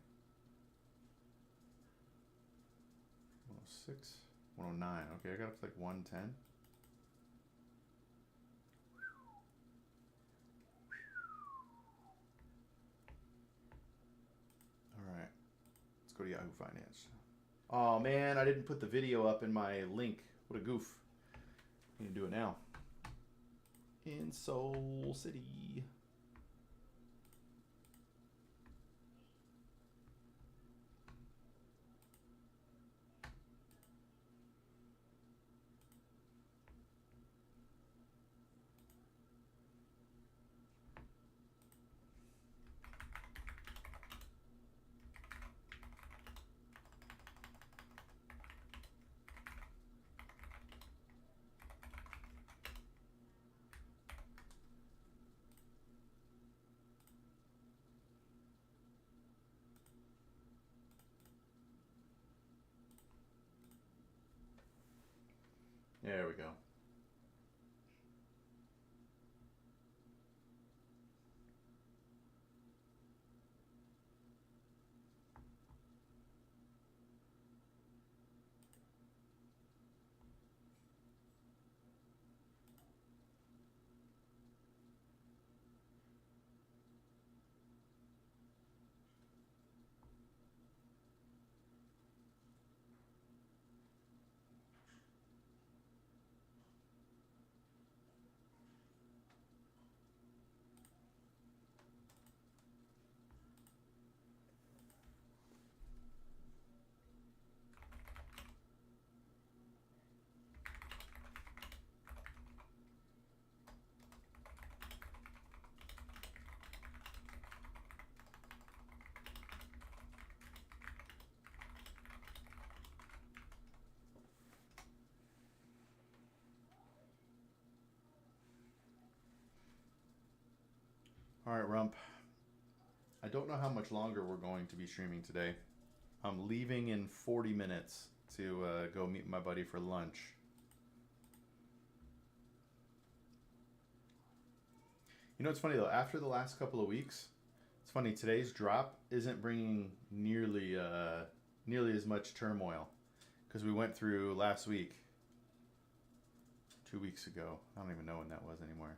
106, 109. Okay, I got up to like 110. All right, let's go to Yahoo Finance. Oh man, I didn't put the video up in my link. What a goof. I need to do it now. In Soul City. There we go. All right, Rump. I don't know how much longer we're going to be streaming today. I'm leaving in 40 minutes to go meet my buddy for lunch. You know what's funny though? After the last couple of weeks, it's funny. Today's drop isn't bringing nearly as much turmoil because we went through last week, 2 weeks ago. I don't even know when that was anymore.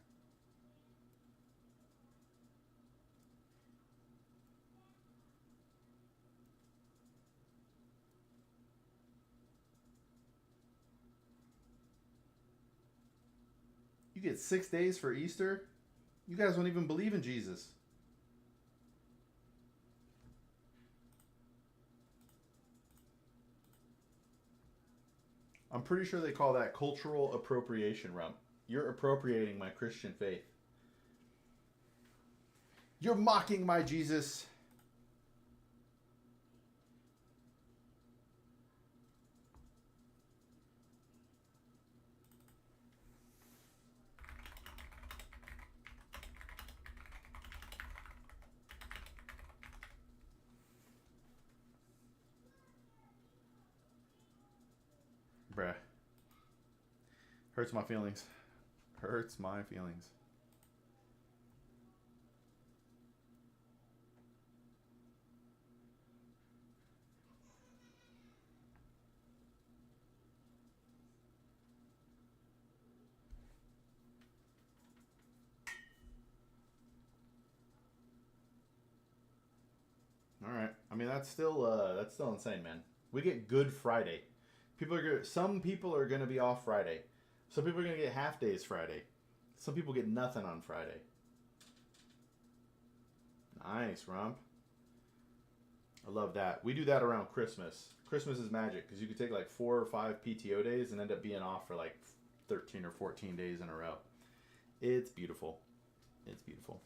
You get 6 days for Easter? You guys don't even believe in Jesus. I'm pretty sure they call that cultural appropriation, Rump. You're appropriating my Christian faith. You're mocking my Jesus. Bruh. Hurts my feelings. Hurts my feelings. All right. I mean, that's still insane, man. We get Good Friday. Some people are going to be off Friday. Some people are going to get half days Friday. Some people get nothing on Friday. Nice, Rump. I love that. We do that around Christmas. Christmas is magic because you could take like 4 or 5 PTO days and end up being off for like 13 or 14 days in a row. It's beautiful. It's beautiful.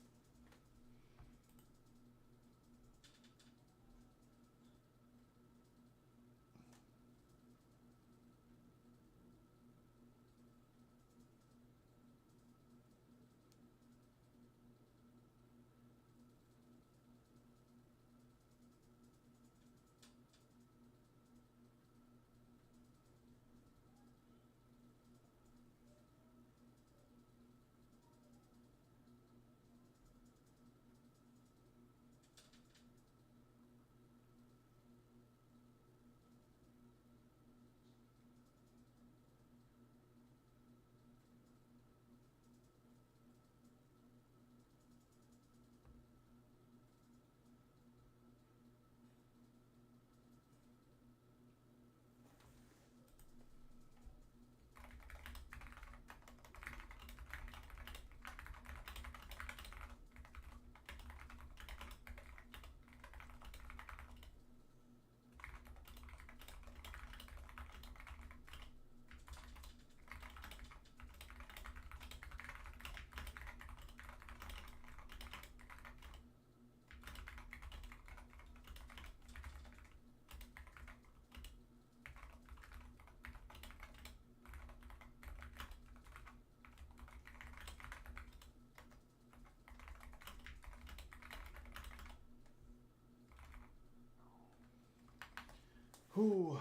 Whew.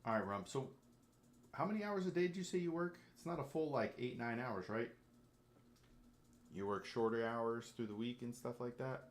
All right, Rump. So, how many hours a day did you say you work? It's not a full like 8-9 hours, right? You work shorter hours through the week and stuff like that.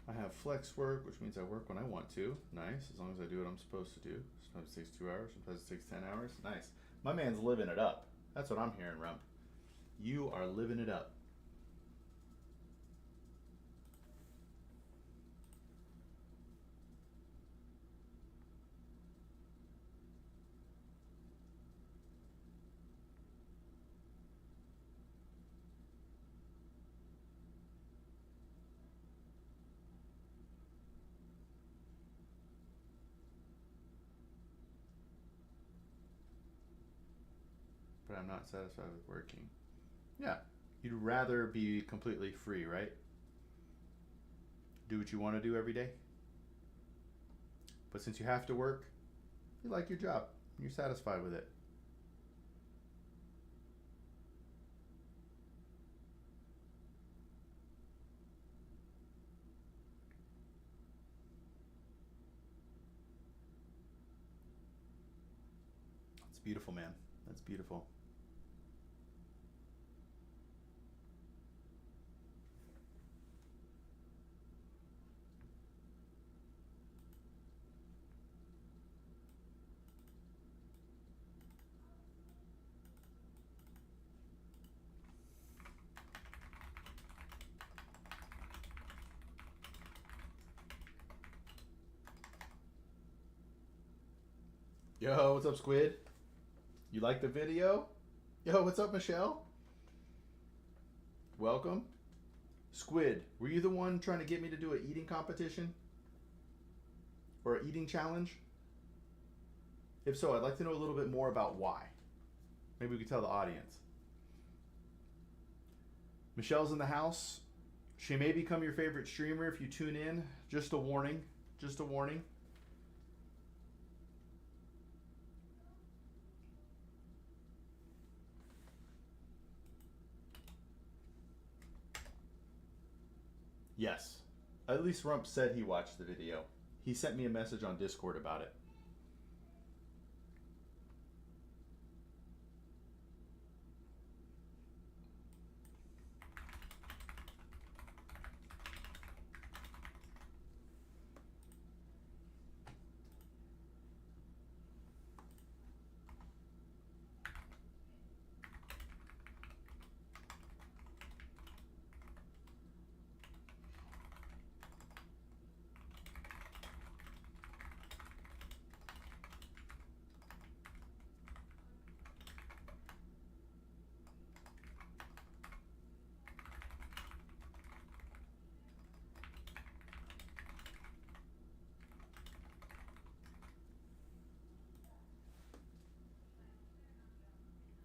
I have flex work, which means I work when I want to. Nice, as long as I do what I'm supposed to do. Sometimes it takes 2 hours, sometimes it takes 10 hours. Nice. My man's living it up. That's what I'm hearing, Rump. You are living it up. But I'm not satisfied with working. Yeah, you'd rather be completely free, right? Do what you want to do every day. But since you have to work, you like your job. You're satisfied with it. That's beautiful, man. That's beautiful. Yo, what's up, Squid? You like the video? Yo, what's up, Michelle? Welcome. Squid, were you the one trying to get me to do an eating competition? Or an eating challenge? If so, I'd like to know a little bit more about why. Maybe we could tell the audience. Michelle's in the house. She may become your favorite streamer if you tune in. Just a warning. Just a warning. Yes. At least Rump said he watched the video. He sent me a message on Discord about it.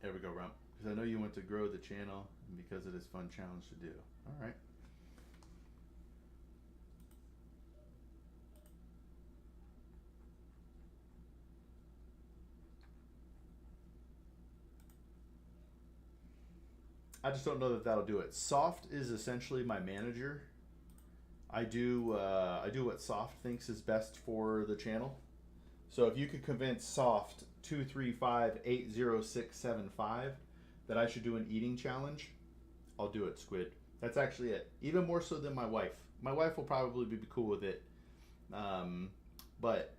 There we go, Rump. Because I know you want to grow the channel and because it is a fun challenge to do. All right. I just don't know that that'll do it. Soft is essentially my manager. I do what Soft thinks is best for the channel. So if you could convince Soft 235-80675 that I should do an eating challenge, I'll do it, Squid. That's actually it. Even more so than my wife. My wife will probably be cool with it. But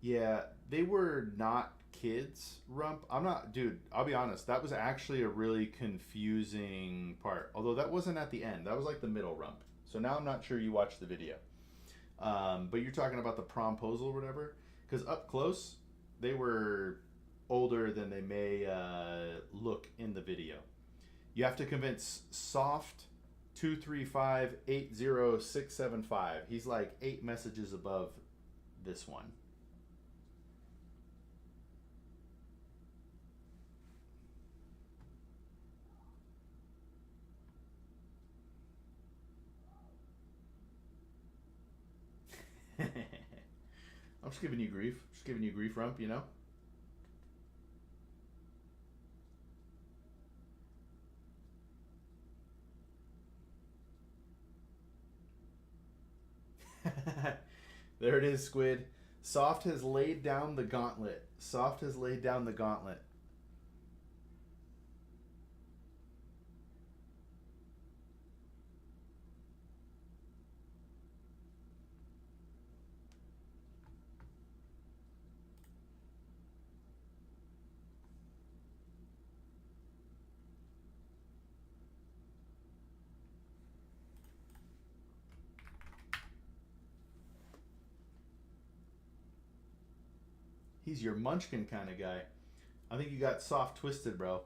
yeah, they were not kids rump. I'm not, dude, I'll be honest, that was actually a really confusing part. Although that wasn't at the end. That was like the middle rump. So now I'm not sure you watched the video. But you're talking about the promposal or whatever. Because up close, they were older than they may look in the video. You have to convince Soft 235-80675. He's like 8 messages above this one. I'm just giving you grief. Just giving you grief, rump, you know? There it is, Squid. Soft has laid down the gauntlet. Soft has laid down the gauntlet. He's your munchkin kind of guy. I think you got Soft twisted, bro.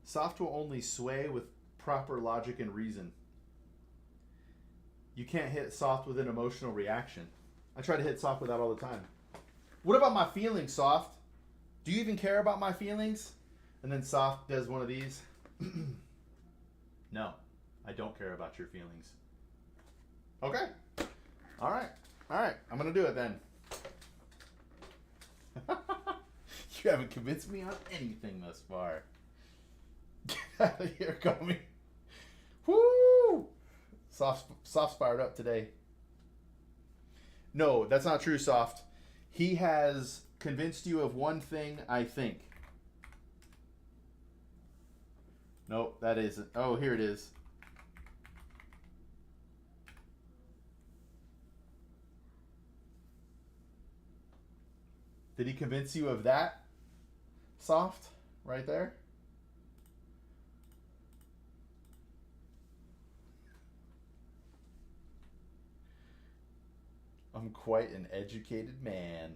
Soft will only sway with proper logic and reason. You can't hit Soft with an emotional reaction. I try to hit Soft with that all the time. What about my feelings, Soft? Do you even care about my feelings? And then Soft does one of these. No, I don't care about your feelings. Okay. All right. All right. I'm going to do it then. You haven't convinced me on anything thus far. Get out of here, Comey. Woo! Soft's fired up today. No, that's not true, Soft. He has convinced you of one thing, I think. Nope, that isn't. Oh, here it is. Did he convince you of that, Soft, right there? I'm quite an educated man.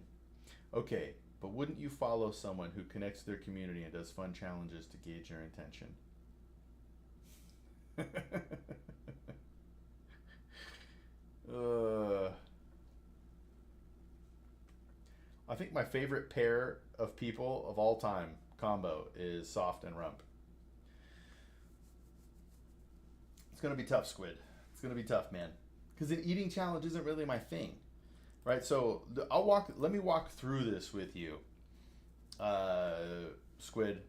Okay, but wouldn't you follow someone who connects to their community and does fun challenges to gauge your intention? I think my favorite pair of people of all time combo is Soft and Rump. It's gonna be tough, Squid. It's gonna be tough, man. Because an eating challenge isn't really my thing, right? So let me walk through this with you, Squid,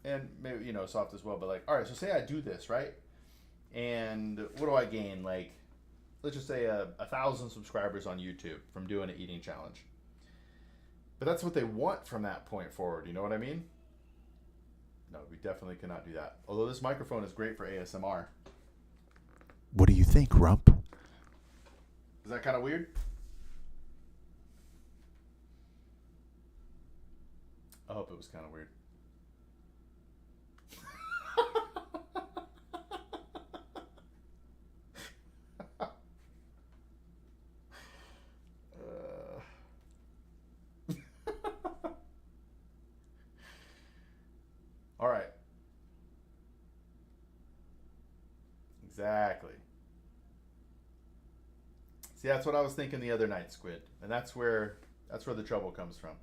and maybe Soft as well. But like, all right, so say I do this, right? And what do I gain? Like, let's just say 1,000 subscribers on YouTube from doing an eating challenge. But that's what they want from that point forward. You know what I mean? No, we definitely cannot do that. Although this microphone is great for ASMR. What do you think, Rump? Is that kind of weird? I hope it was kind of weird. All right. Exactly. See, that's what I was thinking the other night, Squid. And that's where the trouble comes from.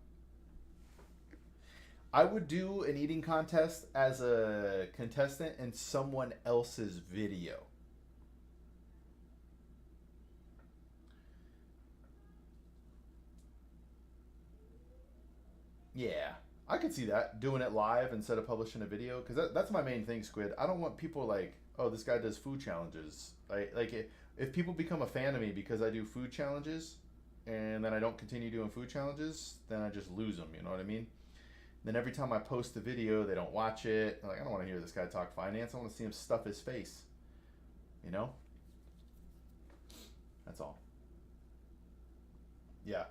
I would do an eating contest as a contestant in someone else's video. Yeah, I could see that, doing it live instead of publishing a video, because that's my main thing, Squid. I don't want people like, oh, this guy does food challenges. Like if people become a fan of me because I do food challenges, and then I don't continue doing food challenges, then I just lose them, you know what I mean? Then every time I post a video, they don't watch it. They're like, I don't want to hear this guy talk finance. I want to see him stuff his face. You know? That's all. Yeah.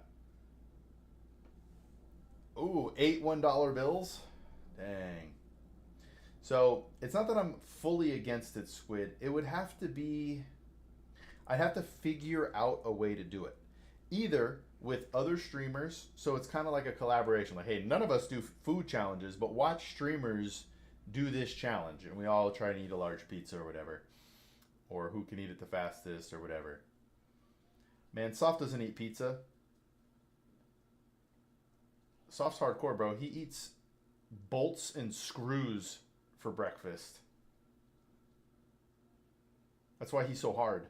Ooh, 8 $1 bills? Dang. So, it's not that I'm fully against it, Squid. It would have to be... I'd have to figure out a way to do it. Either with other streamers, so it's kind of like a collaboration. Like, hey, none of us do food challenges, but watch streamers do this challenge, and we all try to eat a large pizza or whatever. Or who can eat it the fastest or whatever. Man, Soft doesn't eat pizza. Soft's hardcore, bro. He eats bolts and screws for breakfast. That's why he's so hard.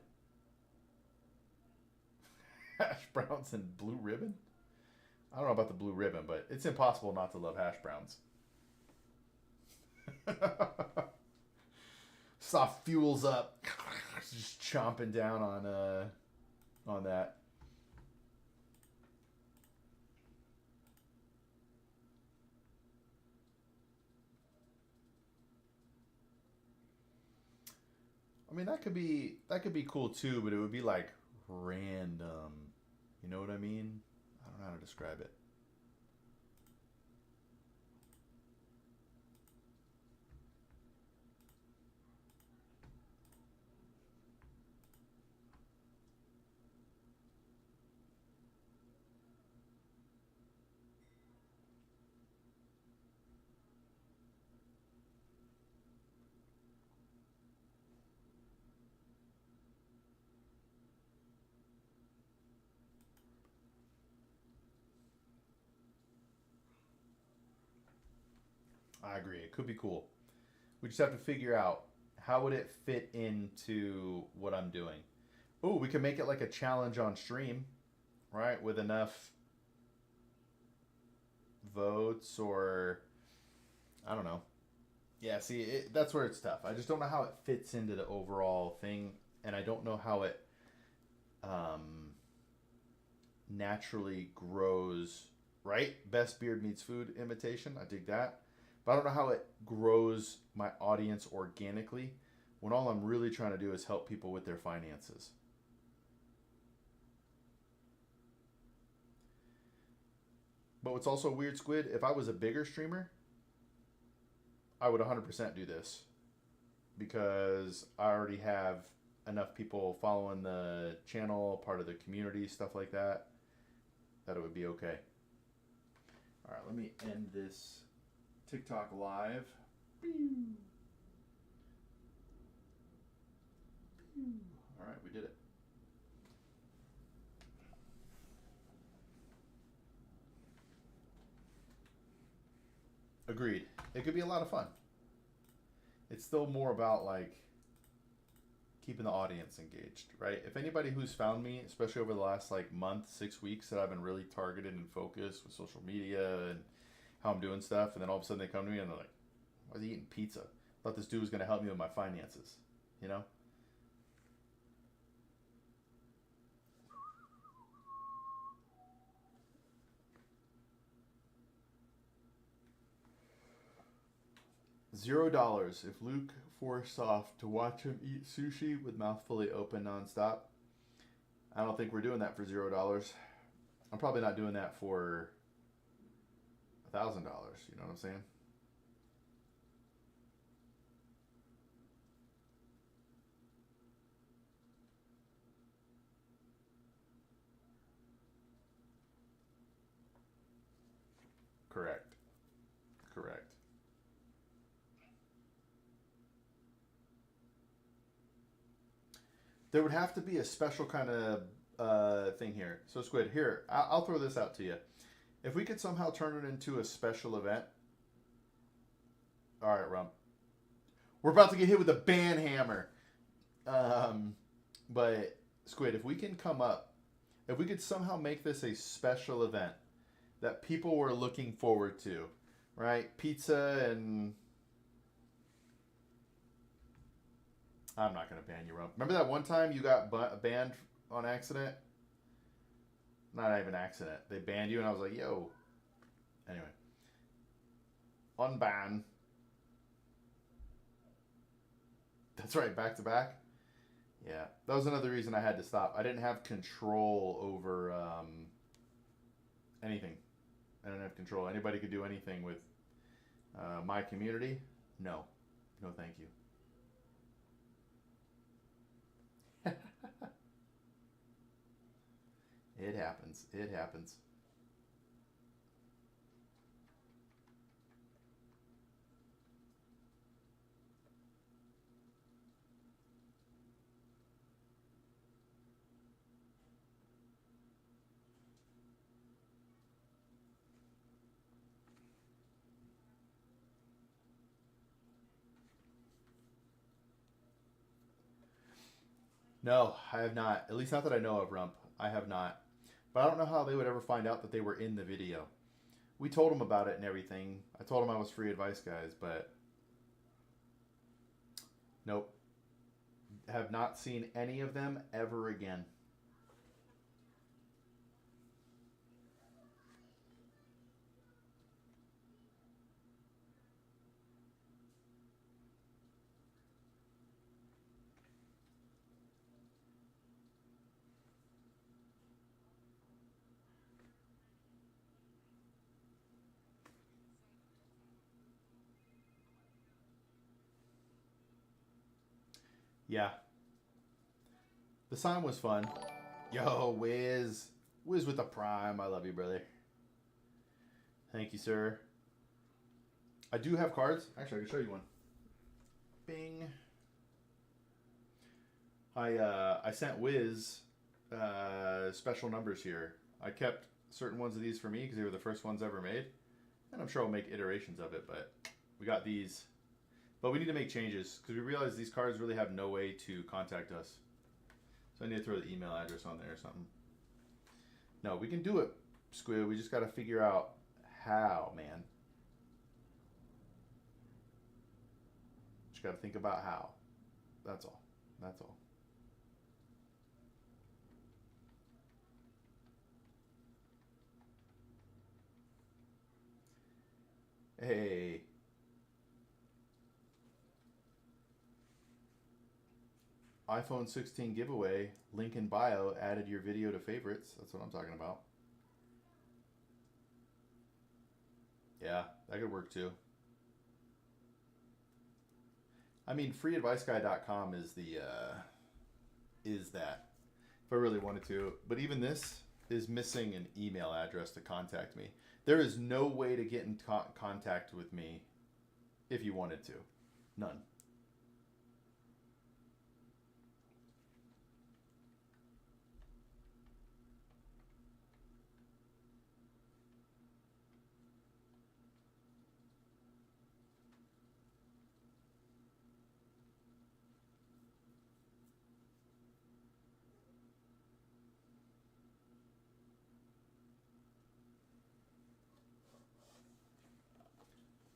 Hash browns and blue ribbon? I don't know about the blue ribbon, but it's impossible not to love hash browns. Soft fuels up. Just chomping down on that. I mean, that could be cool too, but it would be like random. You know what I mean? I don't know how to describe it. I agree. It could be cool. We just have to figure out how would it fit into what I'm doing. Oh, we can make it like a challenge on stream, right? With enough votes or I don't know. Yeah, see, that's where it's tough. I just don't know how it fits into the overall thing, and I don't know how it naturally grows, right? Best beard meets food imitation. I dig that. But I don't know how it grows my audience organically when all I'm really trying to do is help people with their finances. But what's also weird, Squid, if I was a bigger streamer, I would 100% do this. Because I already have enough people following the channel, part of the community, stuff like that, that it would be okay. All right, let me end this TikTok live. All right, we did it. Agreed. It could be a lot of fun. It's still more about like keeping the audience engaged, right? If anybody who's found me, especially over the last like month, 6 weeks, that I've been really targeted and focused with social media and how I'm doing stuff, and then all of a sudden they come to me and they're like, why is he eating pizza? I thought this dude was going to help me with my finances, you know? $0 if Luke forced Soft to watch him eat sushi with mouth fully open nonstop. I don't think we're doing that for $0. I'm probably not doing that for $1,000. You know what I'm saying? Correct. Correct. There would have to be a special kind of thing here. So Squid, here, I'll throw this out to you. If we could somehow turn it into a special event. All right, Rump. We're about to get hit with a ban hammer. But Squid, if we can come up, if we could somehow make this a special event that people were looking forward to, right? Pizza and... I'm not going to ban you, Rump. Remember that one time you got banned on accident? Not even accident. They banned you and I was like, yo. Anyway. Unban. That's right, back to back. Yeah, that was another reason I had to stop. I didn't have control over anything. I don't have control. Anybody could do anything with my community? No. No, thank you. It happens. It happens. No, I have not. At least not that I know of, Rump. I have not. But I don't know how they would ever find out that they were in the video. We told them about it and everything. I told them I was free advice, guys, but nope. Have not seen any of them ever again. Yeah. The sign was fun. Yo, Wiz. Wiz with the prime. I love you, brother. Thank you, sir. I do have cards. Actually, I can show you one. Bing. I sent Wiz special numbers here. I kept certain ones of these for me because they were the first ones ever made. And I'm sure I'll make iterations of it, but we got these. But we need to make changes because we realize these cards really have no way to contact us. So I need to throw the email address on there or something. No, we can do it, Squid. We just got to figure out how, man. Just got to think about how. That's all. That's all. Hey. iPhone 16 giveaway, link in bio, added your video to favorites. That's what I'm talking about. Yeah, that could work too. I mean, freeadviceguy.com is the, is that. If I really wanted to. But even this is missing an email address to contact me. There is no way to get in contact with me if you wanted to. None.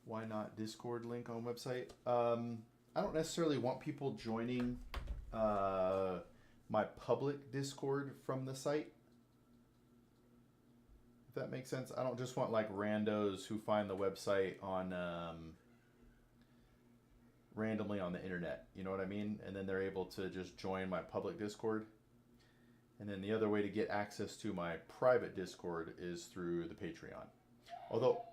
Why not Discord link on website? I don't necessarily want people joining my public Discord from the site. If that makes sense. I don't just want like randos who find the website on randomly on the internet. You know what I mean? And then they're able to just join my public Discord. And then the other way to get access to my private Discord is through the Patreon. Although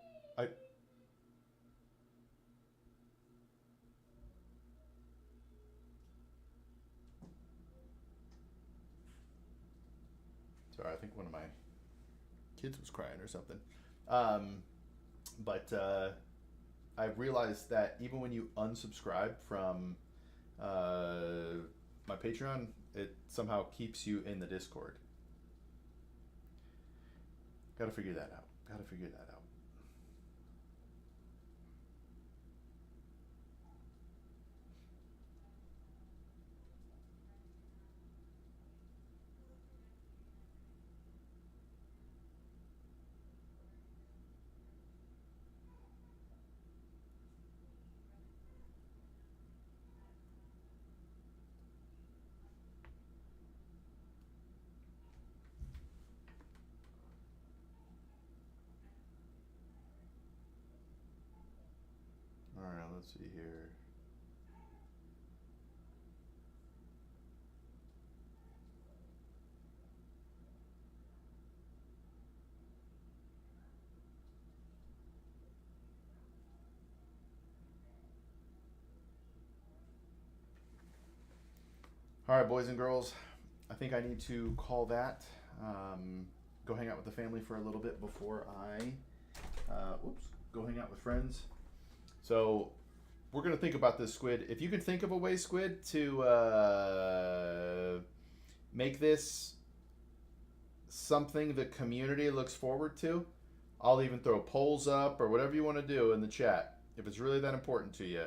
sorry, I think one of my kids was crying or something. But I realized that even when you unsubscribe from my Patreon, it somehow keeps you in the Discord. Gotta figure that out. Gotta figure that out. Alright, let's see here. All right, boys and girls. I think I need to call that. Go hang out with the family for a little bit before I, go hang out with friends. So we're going to think about this, Squid. If you can think of a way, Squid, to make this something the community looks forward to, I'll even throw polls up or whatever you want to do in the chat. If it's really that important to you,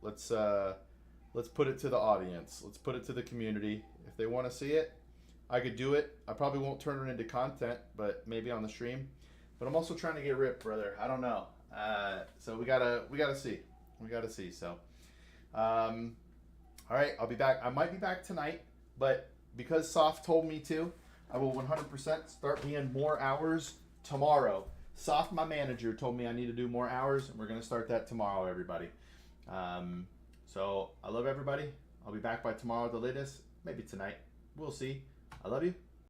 let's put it to the audience. Let's put it to the community. If they want to see it, I could do it. I probably won't turn it into content, but maybe on the stream. But I'm also trying to get ripped, brother. I don't know. So we gotta see. We gotta see. So, all right, I'll be back. I might be back tonight, but because Soft told me to, I will 100% start being more hours tomorrow. Soft, my manager, told me I need to do more hours, and we're gonna start that tomorrow, everybody. So I love everybody. I'll be back by tomorrow at the latest. Maybe tonight. We'll see. I love you.